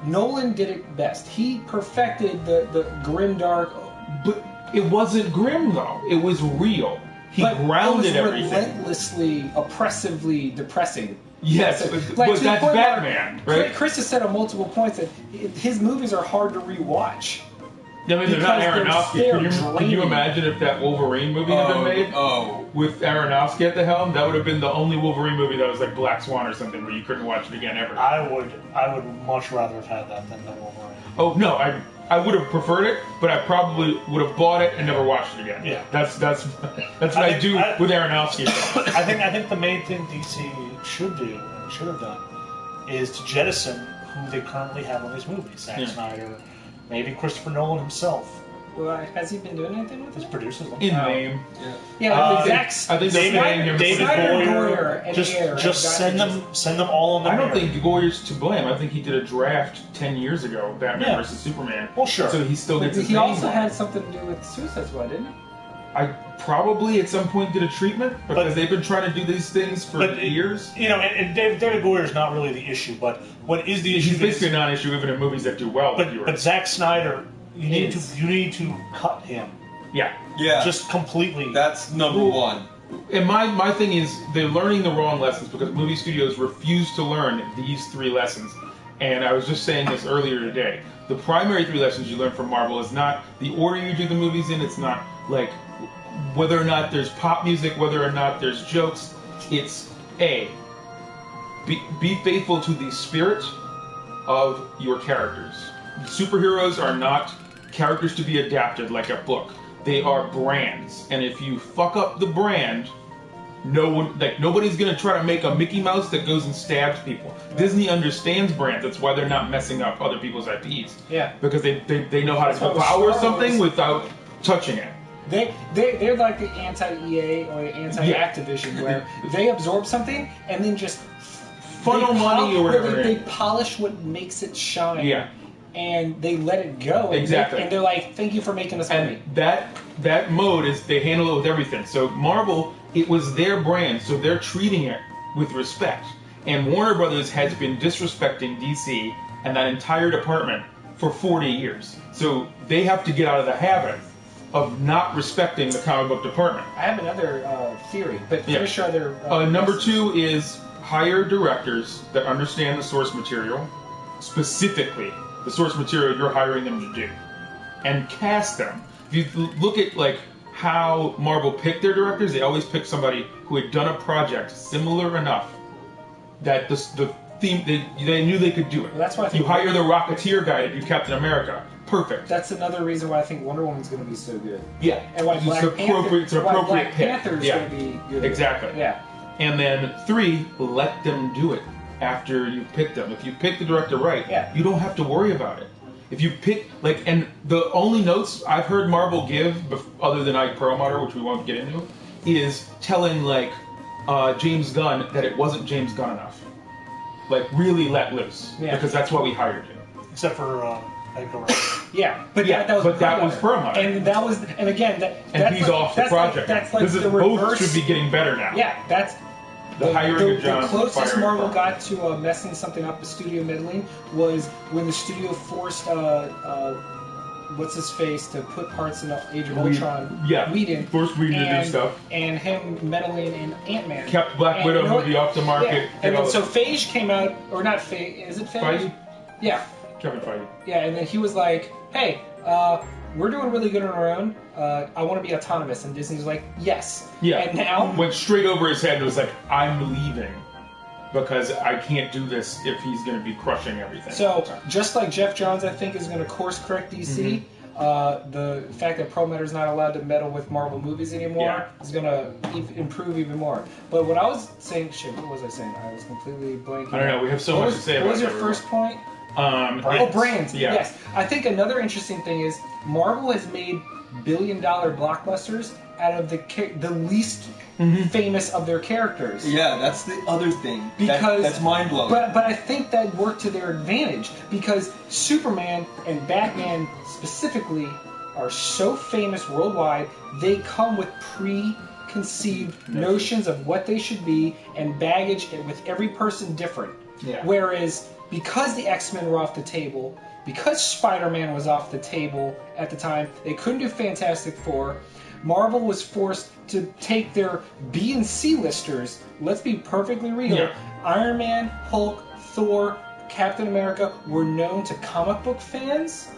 Nolan did it best. He perfected the grim dark. But it wasn't grim though. It was real. He But grounded it was everything. relentlessly, oppressively depressing. Yes, Like, but to the that's point where Batman, right? Chris has said on multiple points that his movies are hard to rewatch. I mean, they're not Because Aronofsky. Can you imagine if that Wolverine movie had been made? With Aronofsky at the helm, that would have been the only Wolverine movie that was like Black Swan or something, where you couldn't watch it again ever. I would much rather have had that than the Wolverine. Oh no, I would have preferred it, but I probably would have bought it and never watched it again. Yeah, that's what I do with Aronofsky. I think the main thing DC should do and should have done is to jettison who they currently have on these movies. Zack Snyder, maybe Christopher Nolan himself. Well, has he been doing anything with his it? producers? In name. Yeah, David Goyer. Just send them all on the I don't think Goyer's to blame. I think he did a draft 10 years ago, Batman vs Superman. Well, sure. So he still gets his He name also on. had something to do with Suicide Squad, didn't he? I probably at some point did a treatment because they've been trying to do these things for years. You know, and David Goyer is not really the issue, but what is the issue? He's basically a non-issue even in movies that do well. But Zack Snyder, you need to cut him. Yeah. Just completely. That's number one. And my thing is they're learning the wrong lessons because movie studios refuse to learn these 3 lessons. And I was just saying this earlier today. The primary 3 lessons you learn from Marvel is not the order you do the movies in. It's not like whether or not there's pop music, whether or not there's jokes. It's A, be faithful to the spirit of your characters. Superheroes are not characters to be adapted like a book. They are brands. And if you fuck up the brand, nobody's gonna try to make a Mickey Mouse that goes and stabs people. Disney understands brands. That's why they're not messing up other people's IPs. Yeah. Because they know how to devour something without touching it. They're like the anti-EA or the anti-Activision, where they absorb something and then just funnel money or whatever. They polish what makes it shine. Yeah. And they let it go. Exactly. And they're like, thank you for making us money. And that mode is they handle it with everything. So Marvel, it was their brand, so they're treating it with respect. And Warner Brothers has been disrespecting DC and that entire department for 40 years. So they have to get out of the habit of not respecting the comic book department. I have another theory, but finish your other... number 2 is hire directors that understand the source material, specifically the source material you're hiring them to do, and cast them. If you look at how Marvel picked their directors, they always picked somebody who had done a project similar enough that the theme they knew they could do it. Well, that's why I think you hire the Rocketeer guy to do Captain America. Perfect. That's another reason why I think Wonder Woman's going to be so good. Yeah. And why Black it's an appropriate pick. Panther's going to be good. Exactly. Yeah. And then 3, let them do it after you pick them. If you pick the director right, you don't have to worry about it. If you pick, and the only notes I've heard Marvel give, other than Perlmutter, which we won't get into, is telling, James Gunn that it wasn't James Gunn enough. Really let loose. Yeah. Because that's why we hired him. Except for, Yeah, but that was Perlmutter. And that was, and again, he's off the project. That's like the both reverse. Should be getting better now. Yeah, that's the hiring of John. The closest Marvel got to messing something up, the studio meddling, was when the studio forced what's his face to put parts in Age of Ultron. Whedon. Forced Whedon to do stuff. And him meddling in Ant-Man. Kept Black Widow movie off the market. Yeah. And then, so Feige came out, or not Feige, is it Feige? Feige? Yeah. Kevin Feige. Yeah, and then he was like, hey, we're doing really good on our own. I want to be autonomous. And Disney's like, yes. Yeah. And now... Went straight over his head and was like, I'm leaving. Because I can't do this if he's going to be crushing everything. So, just like Jeff Johns, I think, is going to course correct DC, the fact that Perlmutter's not allowed to meddle with Marvel movies anymore is going to improve even more. But what I was saying... Shit, what was I saying? I was completely blanking. I don't know. We have so much to say about it. What was your first point? Brands. Yeah. Yes. I think another interesting thing is Marvel has made billion-dollar blockbusters out of the least famous of their characters. Yeah, that's the other thing. Because that's mind-blowing. But I think that worked to their advantage because Superman and Batman specifically are so famous worldwide, they come with preconceived notions of what they should be and baggage, and with every person different. Yeah. Whereas because the X-Men were off the table, because Spider-Man was off the table at the time, they couldn't do Fantastic Four. Marvel was forced to take their B and C listers. Let's be perfectly real. Yeah. Iron Man, Hulk, Thor, Captain America were known to comic book fans,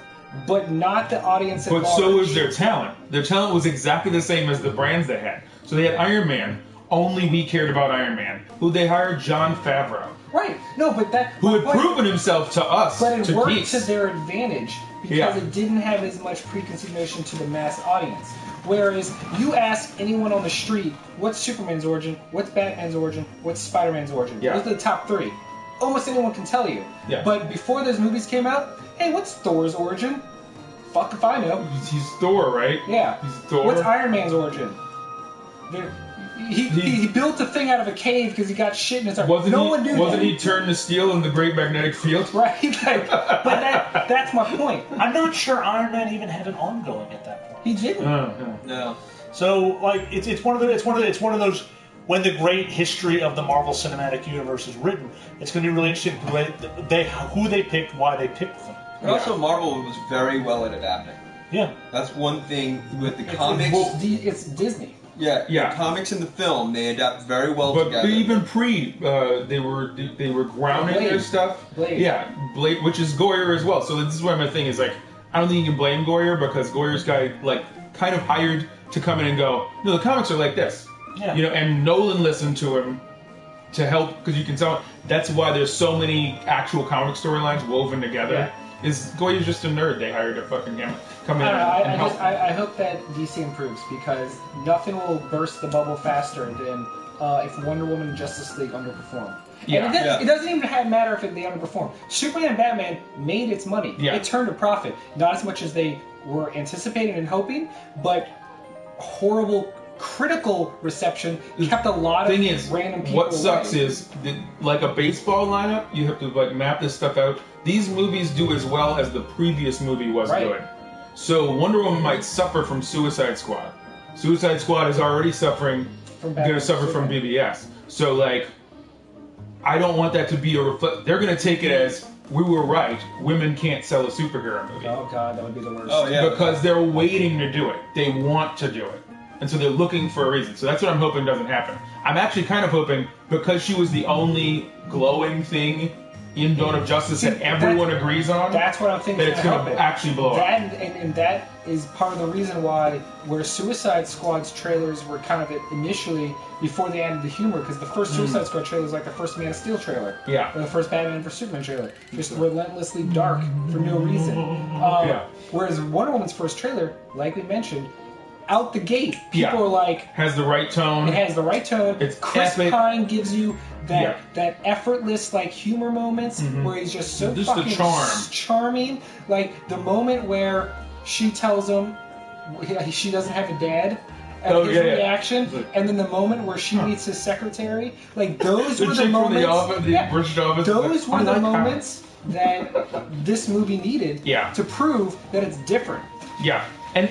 but not the audience at But large. so is their talent. Their talent was exactly the same as the brands they had. So they had Iron Man. Only we cared about Iron Man. Who they hired? John Favreau. Right. No, but that... Who had proven himself to us. But it to worked geeks. to their advantage because it didn't have as much preconceived notion to the mass audience. Whereas you ask anyone on the street, what's Superman's origin, what's Batman's origin, what's Spider-Man's origin? Yeah. Those are the top three. Almost anyone can tell you. Yeah. But before those movies came out, hey, what's Thor's origin? Fuck if I know. He's Thor, right? Yeah. He's Thor. What's Iron Man's origin? He built a thing out of a cave because he got shit in his arm. Wasn't that. he turned to steel in the Great Magnetic Field? Right, like, but that's my point. I'm not sure Iron Man even had an ongoing at that point. He didn't. No. So like it's one of those when the great history of the Marvel Cinematic Universe is written, it's going to be really interesting who they picked, why they picked them. And also, Marvel was very well at adapting. Yeah. That's one thing with the comics. It's Disney. Yeah, Yeah. The comics and the film, they adapt very well But together. even they were grounding Blade. their stuff. Blade. Yeah, Blade, which is Goyer as well. So this is where my thing is like, I don't think you can blame Goyer because Goyer's kind of hired to come in and go, no, the comics are like this. Yeah. And Nolan listened to him to help because you can tell that's why there's so many actual comic storylines woven together. Yeah. Is Goyer's just a nerd? They hired to fucking come in I and help. I hope that DC improves because nothing will burst the bubble faster than if Wonder Woman and Justice League underperform. Yeah. And it doesn't even matter if they underperform. Superman and Batman made its money. Yeah. It turned a profit. Not as much as they were anticipating and hoping, but horrible critical reception kept a lot of Thing is, random people what sucks away. is that, like a baseball lineup, you have to map this stuff out. These movies do as well as the previous movie was Right. doing. So Wonder Woman might suffer from Suicide Squad. Suicide Squad is already suffering, From going to Batman suffer from Superman. BBS. So I don't want that to be a reflect. They're going to take it as we were right. Women can't sell a superhero movie. Oh god, that would be the worst. Oh, yeah. Because they're waiting to do it. They want to do it. And so they're looking for a reason. So that's what I'm hoping doesn't happen. I'm actually kind of hoping, because she was the only glowing thing in Dawn of Justice that everyone agrees on, That's what I'm thinking. that it's going to actually blow up. And that is part of the reason why where Suicide Squad's trailers were kind of initially before they added the humor, because the first Suicide Squad trailer was like the first Man of Steel trailer. Yeah. Or the first Batman vs Superman trailer. Just relentlessly dark for no reason. Yeah. Whereas Wonder Woman's first trailer, like we mentioned, out the gate, people Yeah. are like, Has the right tone. it has the right tone. It's Chris epic. Pine gives you that Yeah. that effortless like humor moments where he's just so Just the fucking charm. charming. Like the moment where she tells him she doesn't have a dad. And Oh, his yeah, yeah. reaction, Like, and then the moment where she meets his secretary, like those The were the chick from moments. the office, the British office, those like, were I the like her. moments that this movie needed Yeah. to prove that it's different. Yeah. And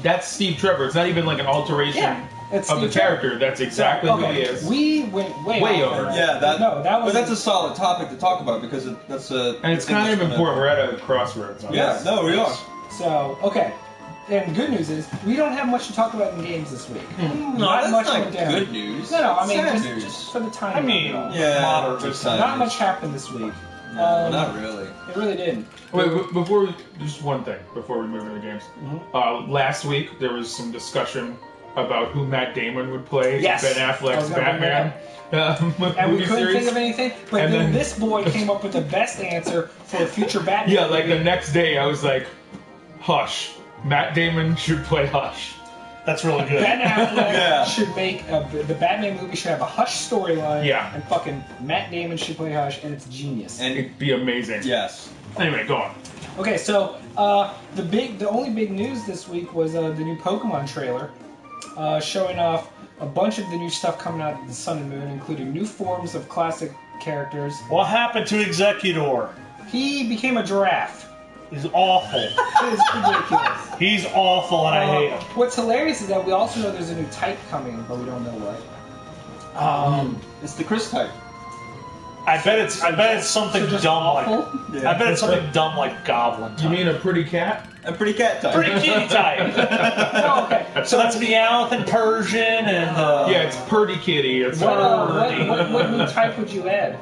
that's Steve Trevor. It's not even like an alteration Yeah, it's of the Steve Trevor. character. That's exactly who he is. We went way off over. on Yeah, that was but that's a solid topic to talk about because that's a. And it's kind of important. We're at a crossroads on Yeah, this. no, we are. So, okay. And good news is, we don't have much to talk about in games this week. No, that's much not went down. good news. No, I mean, Sad just, news. just for the time. I mean, Yeah, moderate. just sad Not news. much happened this week. No, not really. It really didn't. Wait, just one thing before we move into the games. Last week there was some discussion about who Matt Damon would play Yes. Ben I was Affleck's gonna bring Batman And we movie couldn't series. think of anything, but And then then- this boy came up with the best answer for a future Batman. Yeah, like the movie. next day I was like, Hush. Matt Damon should play Hush. That's really good. Ben Affleck Yeah. should make the Batman movie should have a Hush storyline. Yeah. And fucking Matt Damon should play Hush, and it's genius. And It'd be amazing. yes, Anyway, go on. Okay, so the only big news this week was the new Pokemon trailer, showing off a bunch of the new stuff coming out of the Sun and Moon, including new forms of classic characters. What happened to Executor? He became a giraffe. He's awful. It is ridiculous. He's awful, and I hate him. What's hilarious is that we also know there's a new type coming, but we don't know what. it's the Chris type. I bet it's something So just dumb awful? like. Yeah. I bet it's something dumb like Goblin. You mean a pretty cat? A pretty cat type. pretty kitty type? Oh, okay. So that's Meowth and Persian and. Yeah, it's Purdy Kitty. It's What new type would you add?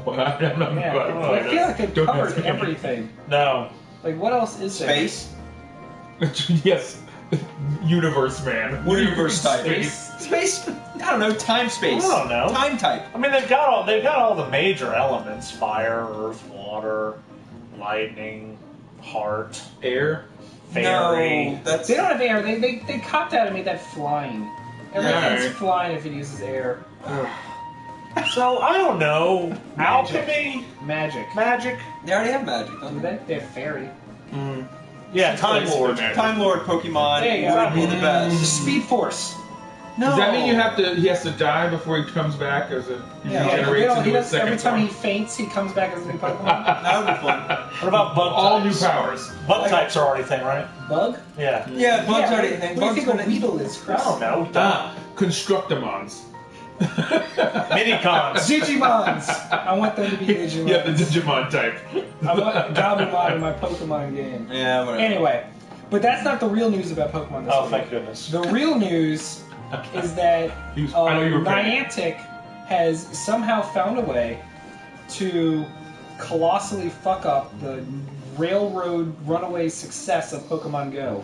What? I don't know. Yeah, I feel like they Don't covered ask me. everything. No. Like, what else is there? Space. Yes. Universe, man. Universe type. Space. Space. I don't know. Time space. I don't know. Time type. I mean, they've got all the major elements: fire, earth, water, lightning, heart, Air. fairy. No, that's They don't have air. They copped out and made that flying. Everything's Right. flying if it uses air. So I don't know. Magic. Alchemy, Magic. magic. They already have magic, Do don't they? they? They have fairy. Yeah, Time Place Lord. for magic. Time Lord Pokemon There you go. would be the best. Speed Force. No. Does that mean he has to die before he comes back as a he Yeah, regenerates into his second every time form? he faints, he comes back as a new Pokemon. That would be fun. What about bug All new types? powers. Bug types are already a thing, right? Bug? Yeah. Yeah, Bug's Yeah, already a thing. What do you Bug's think a Weedle is, I Chris? don't know. Constructamons. Mini-cons. Digimons! I want them to be Digimons. Yeah, the Digimon type. I want Gabumon in my Pokemon game. Yeah, whatever. Anyway, but that's not the real news about Pokemon this Oh, week. thank goodness. The real news is that I know you were paying. Niantic has somehow found a way to colossally fuck up the railroad runaway success of Pokemon Go.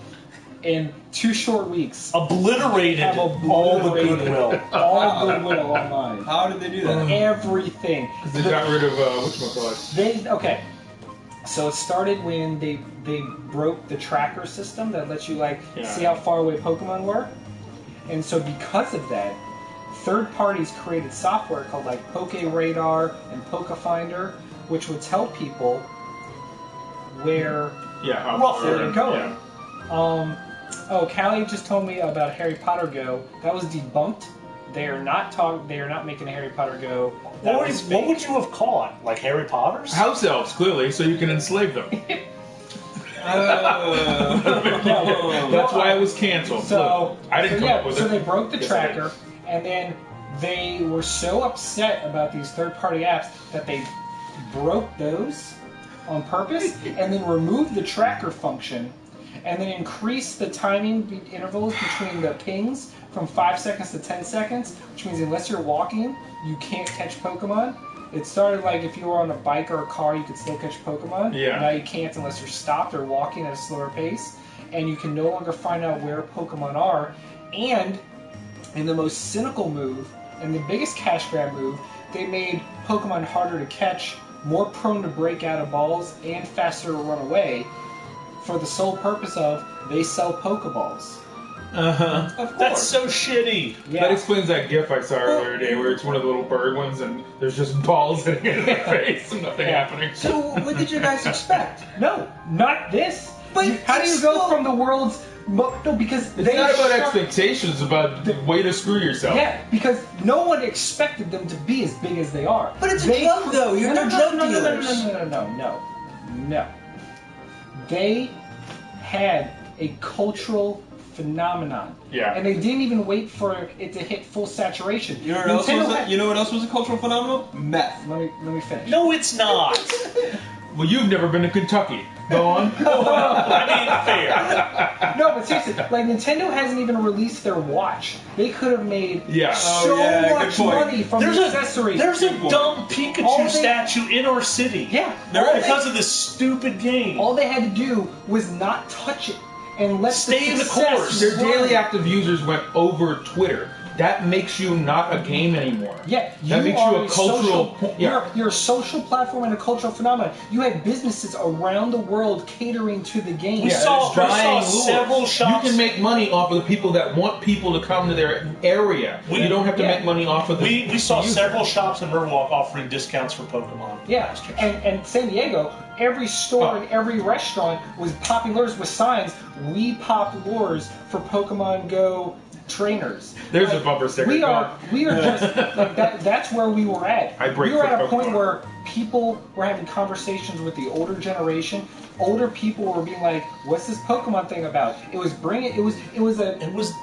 In 2 short weeks, Obliterated have all the obliterated goodwill. all goodwill online. How did they do that? Everything. Because they got rid of whatchamacallit. Okay. So it started when they broke the tracker system that lets you see how far away Pokemon were. And so because of that, third parties created software called Poke Radar and Poke Finder, which would tell people where Yeah, how Roughly they're going. Yeah. Callie just told me about Harry Potter Go. That was debunked. They are not making a Harry Potter Go. That was What fake. would you have caught? Like Harry Potter's? House elves, clearly, so you can enslave them. That's why it was canceled. So Look, I didn't come up with so it. they broke the Yes, I did. tracker, and then they were so upset about these third-party apps that they broke those on purpose, and then removed the tracker function, and then increased the timing intervals between the pings from 5 seconds to 10 seconds, which means unless you're walking, you can't catch Pokemon. It started if you were on a bike or a car, you could still catch Pokemon. Yeah. Now you can't unless you're stopped or walking at a slower pace. And you can no longer find out where Pokemon are. And in the most cynical move, and the biggest cash grab move, they made Pokemon harder to catch, more prone to break out of balls, and faster to run away, for the sole purpose of they sell Pokeballs. Uh-huh. Of course. That's so shitty. Yeah. That explains that GIF I saw earlier today, where it's one of the little bird ones, and there's just balls hitting it in the face and nothing happening. So, what did you guys expect? No, not this. But how do you it's go still- from the world's... No, because It's not about shut- expectations, it's about the way to screw yourself. Yeah, because no one expected them to be as big as they are. But it's a drug, though. You're no, drug no, dealers. No. They had a cultural phenomenon. Yeah. And they didn't even wait for it to hit full saturation. You know what else Nintendo was? had- You know what else was a cultural phenomenon? Meth. Let me finish. No, it's not. Well, you've never been to Kentucky. Go on. I mean, fair. No, but seriously, Nintendo hasn't even released their watch. They could have made Yeah. so Oh, yeah, good much point. money from the accessories. There's a Good dumb All Pikachu they- statue in our city. Yeah. There all is. Because of this stupid game. All they had to do was not touch it and let Stay the success course. Their run. daily active users went over Twitter. That makes you not a game anymore. Yeah, That makes you are a cultural. You're a social platform and a cultural phenomenon. You had businesses around the world catering to the game. We saw several shops. You can make money off of the people that want people to come to their area. You don't have to make money off of the. We saw user. several shops in Riverwalk offering discounts for Pokemon. Yeah, and San Diego, every store and every restaurant was popping lures with signs. We pop lures for Pokemon Go trainers. There's a bumper sticker. We Go are on. just that. That's where we were at. I break we were for at a point Pokemon. where people were having conversations with the older generation. Older people were being like, "What's this Pokemon thing about?" It was bringing. It was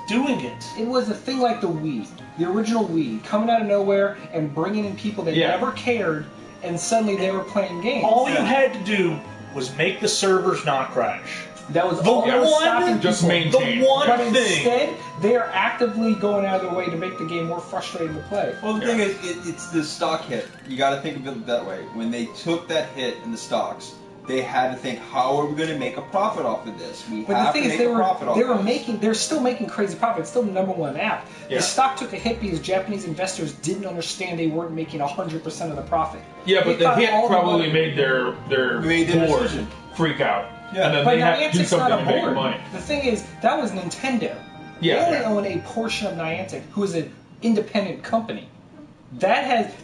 doing it. It was a thing like the Wii, the original Wii, coming out of nowhere and bringing in people that never cared, and suddenly they were playing games. All you had to do was make the servers not crash. That was The all that was one- stopping just people. maintain. The one But thing. instead, they are actively going out of their way to make the game more frustrating to play. Well, the thing is, it's the stock hit. You got to think of it that way. When they took that hit in the stocks, they had to think, how are we going to make a profit off of this? We But have the thing to is, make a profit off of this. they're still making crazy profit. It's still the #1 app. Yeah. The stock took a hit because Japanese investors didn't understand they weren't making 100% of the profit. Yeah, They but the thought hit all the probably money- made their board decision. freak out. Yeah. And then But they have to do Niantic's not something a to make board. money. The thing is, that was Nintendo. Yeah, They only yeah. own a portion of Niantic, who is an independent company.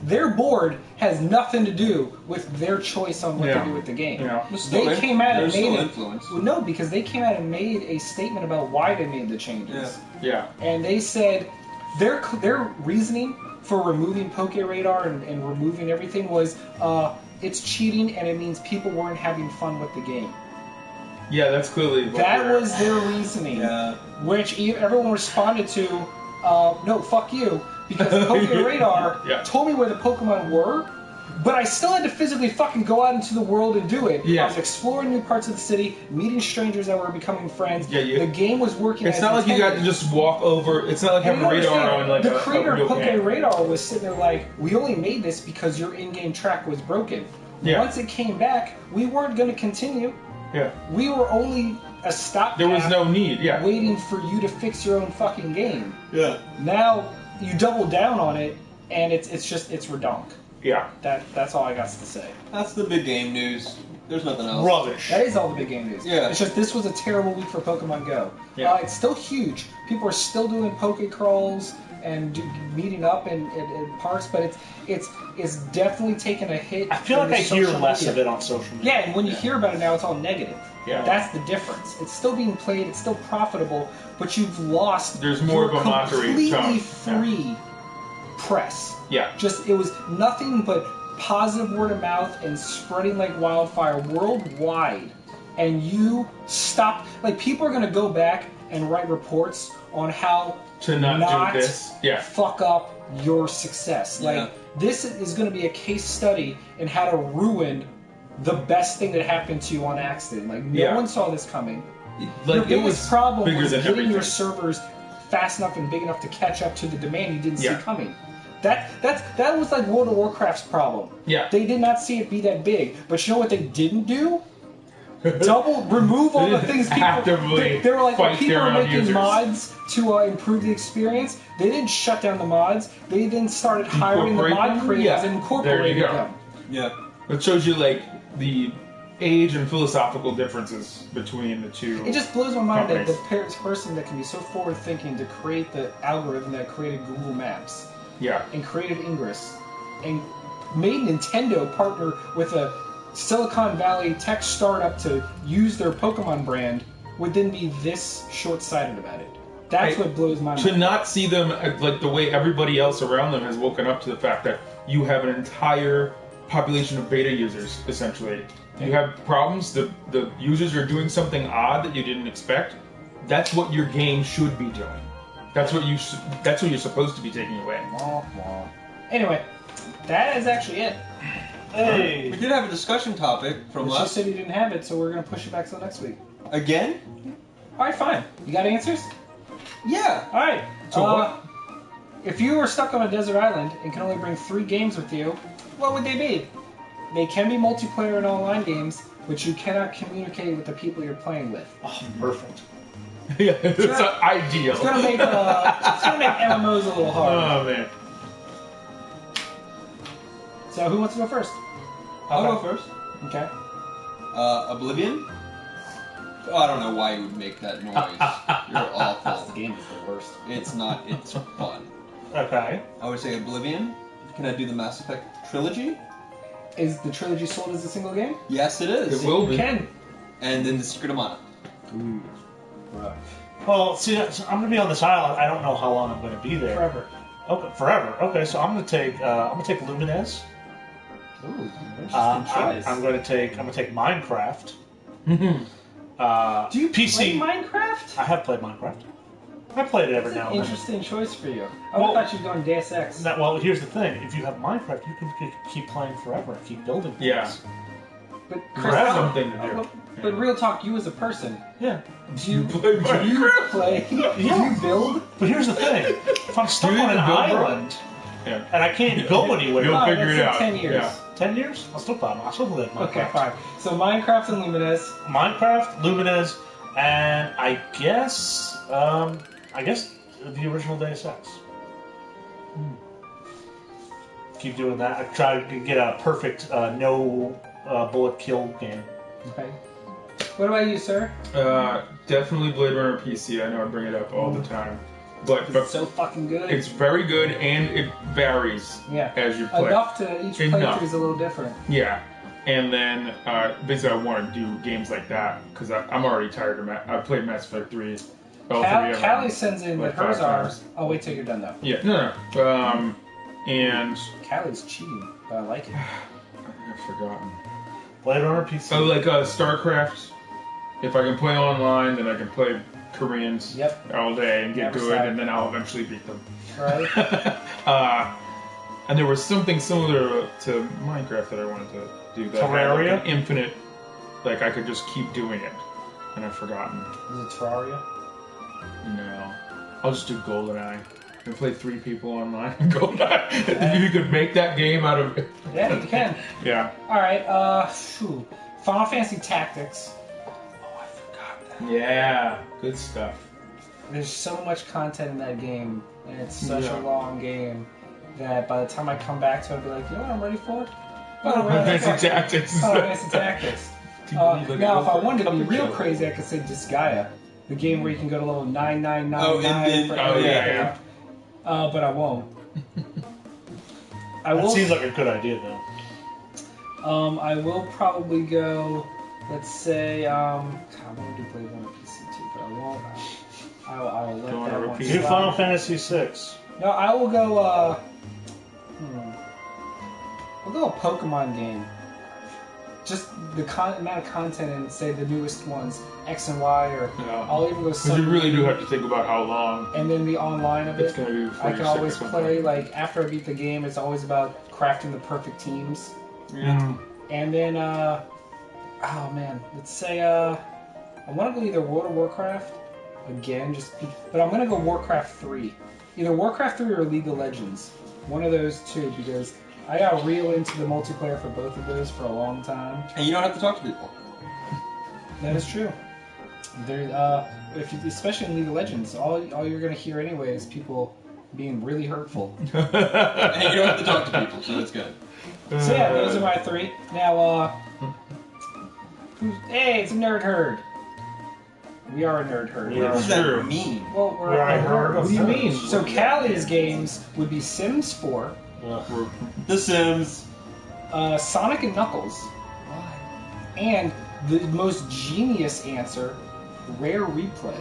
Their board has nothing to do with their choice on what Yeah. to do with the game. Yeah. They came out and There's made still it. influence. Well, no, because they came out and made a statement about why they made the changes. Yeah. And they said their reasoning for removing Poke Radar and removing everything was it's cheating and it means people weren't having fun with the game. Yeah, that's clearly what That we're- was their reasoning, Yeah. which everyone responded to, no, fuck you, because Poke Radar Yeah. told me where the Pokemon were, but I still had to physically fucking go out into the world and do it. Yeah. I was exploring new parts of the city, meeting strangers that were becoming friends. Yeah, the game was working. It's as not like you got intended. to just walk over. It's not like And having you radar understand, on like the a creator real of Poke game. Radar was sitting there like, we only made this because your in-game track was broken. Yeah. Once it came back, we weren't going to continue. Yeah. We were only a stopgap. There was no need. Yeah. Waiting for you to fix your own fucking game. Yeah. Now you double down on it, and it's redonk. Yeah. That's all I got to say. That's the big game news. There's nothing else. Rubbish. That is all the big game news. Yeah. It's just this was a terrible week for Pokemon Go. Yeah. It's still huge. People are still doing Poke crawls and meeting up in parks, but it's definitely taken a hit. I feel in like I the hear social less media. of it on social media. Yeah, and when you hear about it now, it's all negative. Yeah. That's the difference. It's still being played, it's still profitable, but you've lost There's more your of a mockery completely tone. free press. Yeah. Just, it was nothing but positive word of mouth and spreading like wildfire worldwide. And you stopped, like, people are going to go back and write reports on how To not do this. Yeah. fuck up your success. Yeah. Like, this is going to be a case study in how to ruin the best thing that happened to you on accident. Like, no Yeah. one saw this coming. Like Your it biggest was problem bigger was than getting everything. your servers fast enough and big enough to catch up to the demand you didn't Yeah. see coming. That was like World of Warcraft's problem. Yeah. They did not see it be that big. But you know what they didn't do? Remove all They the didn't things people. actively They were like, fight when people their are own making users. mods to improve the experience. They didn't shut down the mods. They then started hiring the Incorporate mod them? creators Yeah. and There incorporated you go. them. Yeah. It shows you like the age and philosophical differences between the two. It just blows my mind that the companies. person that can be so forward thinking to create the algorithm that created Google Maps Yeah. and created Ingress and made Nintendo partner with a Silicon Valley tech startup to use their Pokemon brand would then be this short-sighted about it. That's what blows my To mind. not see them like the way everybody else around them has woken up to the fact that you have an entire population of beta users, essentially. You have problems, the users are doing something odd that you didn't expect. That's what your game should be doing. That's what you're supposed to be taking away. Wah, wah. Anyway, that is actually it. Hey. We did have a discussion topic from But you last... said you didn't have it, so we're going to push it back till next week. Again? All right, fine. You got answers? Yeah. All right. So what? If you were stuck on a desert island and can only bring 3 games with you, what would they be? They can be multiplayer and online games, but you cannot communicate with the people you're playing with. Oh, perfect. Yeah, it's ideal. It's gonna make MMOs a little hard. Oh man. So who wants to go first? I'll go first. Okay. Oblivion? Oh, I don't know why you would make that noise. You're awful. game is the worst. It's not. It's fun. Okay. I would say Oblivion. Can I do the Mass Effect trilogy? Is the trilogy sold as a single game? Yes, it is. It will You be. can. And then the Secret of Mana. Ooh. Rough. Well, see, I'm going to be on this island. I don't know how long I'm going to be there. Forever. Okay, forever. Okay, so I'm going to take Lumines. Ooh, interesting I'm choice. going to take Minecraft. Do you PC. play Minecraft? I have played Minecraft. I played it every That's now an and then. interesting choice for you. I Well- thought you'd gone Deus Ex. Well, here's the thing. If you have Minecraft, you can keep playing forever and keep building things. Yeah. But Forever. how- Something to do. But real talk, you as a person, Yeah. do you play do you Minecraft? play? Do you build? But here's the thing. If I'm stuck Do you on an even build, bro? island, Yeah. and I can't go anywhere. You'll Oh, figure that's it in out. 10 years. Yeah. 10 years? I'll still play Minecraft. Okay, fine. So Minecraft and Lumines. Minecraft, Lumines, and I guess the original Deus Ex. Keep doing that. I try to get a perfect no bullet kill game. Okay. What about you, sir? Definitely Blade Runner PC. I know I bring it up all the time. But It's so fucking good. it's very good and it varies Yeah. as you play. Enough to each Enough. playthrough is a little different. Yeah. And then basically I want to do games like that because I'm already tired of I've played Mass Effect 3. All three of them. Callie sends in like that hers 5 are. times. Oh, wait till you're done, though. Yeah, no. And Callie's cheating, but I like it. I've forgotten. Blade Runner PC. Oh, like StarCraft. If I can play online, then I can play Koreans Yep. all day and get Never good, stop. and then I'll eventually beat them. Right? And there was something similar to Minecraft that I wanted to do. That had Terraria? like an infinite, like I could just keep doing it, and I've forgotten. Is it Terraria? No, I'll just do GoldenEye and play 3 people online. GoldenEye. If you could make that game out of. Yeah, you can. Yeah. Alright, Final Fantasy Tactics. Oh, I forgot that. Yeah. Good stuff. There's so much content in that game, and it's such Yeah. a long game that by the time I come back to it, I'll be like, you know what I'm ready for? Final Fantasy Tactics. Final Fantasy Tactics. Now, if I wanted to be real crazy, I could say Disgaea, the game where you can go to level 9999 for every yeah. but I won't. I That will. seems like a good idea, though. I will probably go. Let's say. God, I want to do Blade Runner PC too, but I won't. I'll let Don't that wanna one repeat. Do slide. Final Fantasy VI. No, I will go. I'll go a Pokemon game. Just the amount of content and say the newest ones, X and Y, or Yeah. I'll even go. Because you really do have to think about how long And then the online of it's it. going to be before I you're can sick always or something. play, like, after I beat the game, it's always about crafting the perfect teams. Mm. And then, oh man, let's say, I want to go either World of Warcraft, again, but I'm going to go Warcraft 3. Either Warcraft 3 or League of Legends. One of those two, because I got real into the multiplayer for both of those for a long time. And you don't have to talk to people. That is true. Especially in League of Legends, all you're going to hear anyway is people being really hurtful. And you don't have to talk to people, so that's good. So yeah, those are my 3. Now, hey, it's a nerd herd. We are a nerd herd. Yeah. What does True. that mean? Well, we're We are a a herd herd. of What do you mean? So Callie's games would be Sims 4, The Sims. Sonic and Knuckles, and the most genius answer, Rare Replay,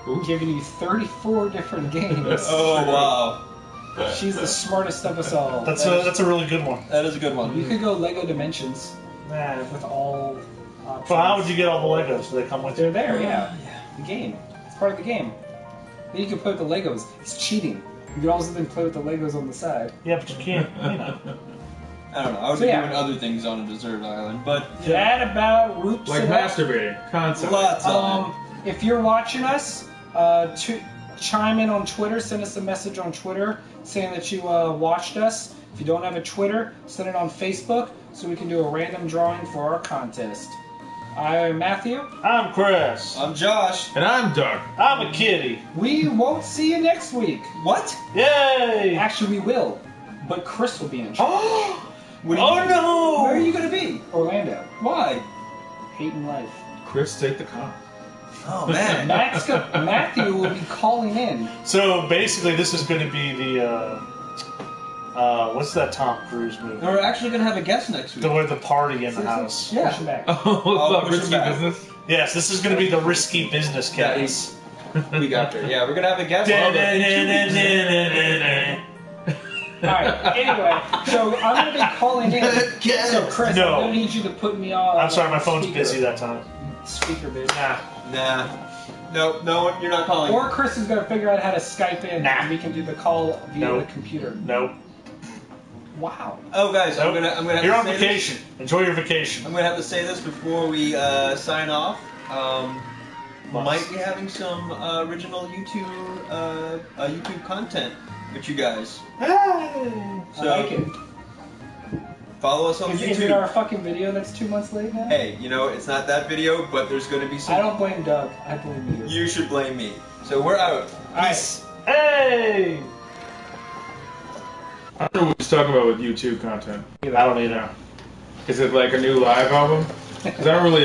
Ooh. giving you 34 different games. Oh, wow. She's the smartest of us all. That's a really good one. That is a good one. You could go Lego Dimensions with all options. So how would you get all the Legos? Do they come with They're you? there, yeah. The game. It's part of the game. Then you can play with the Legos. It's cheating. You can also then play with the Legos on the side. Yeah, but you can't. You know. I don't know. I would So, be yeah. doing other things on a desert island, but That about roots Like it up. masturbating, constantly. lots of it. If you're watching us, chime in on Twitter. Send us a message on Twitter saying that you watched us. If you don't have a Twitter, send it on Facebook so we can do a random drawing for our contest. I'm Matthew. I'm Chris. I'm Josh. And I'm Doug. I'm a kitty. We won't see you next week. What? Yay! Actually, we will, but Chris will be in charge. What do you Oh mean? no! Where are you going to be? Orlando. Why? Hating life. Chris, take the con. Oh, man. Matthew will be calling in. So basically, this is going to be the what's that Tom Cruise movie? We're actually going to have a guest next week. The party in the house. Yeah. Push him back. Oh, push him risky back. business. Yes, this is going to be the risky business case. Week after. Yeah, we're going to have a guest. Alright, anyway, so I'm going to be calling in. So, Chris, No. I'm going to need you to put me on. I'm sorry, my phone's speaker. busy that time. Speaker busy. Nah. Nah. No, you're not calling. Or Chris is going to figure out how to Skype in Nah. and we can do the call via No. the computer. Nope. Wow. Oh, guys, Nope. I'm gonna. You're have on to say vacation. Enjoy your vacation. This. I'm gonna have to say this before we sign off. Might be having some original YouTube content with you guys. I So like it. follow us on Is YouTube. it our fucking video that's 2 months late now? Hey, you know, it's not that video, but there's going to be some. I don't blame Doug. I blame you. You should blame me. So we're out. Peace. Hey! I don't know what he's talking about with YouTube content. I don't either. Is it like a new live album? Because I don't really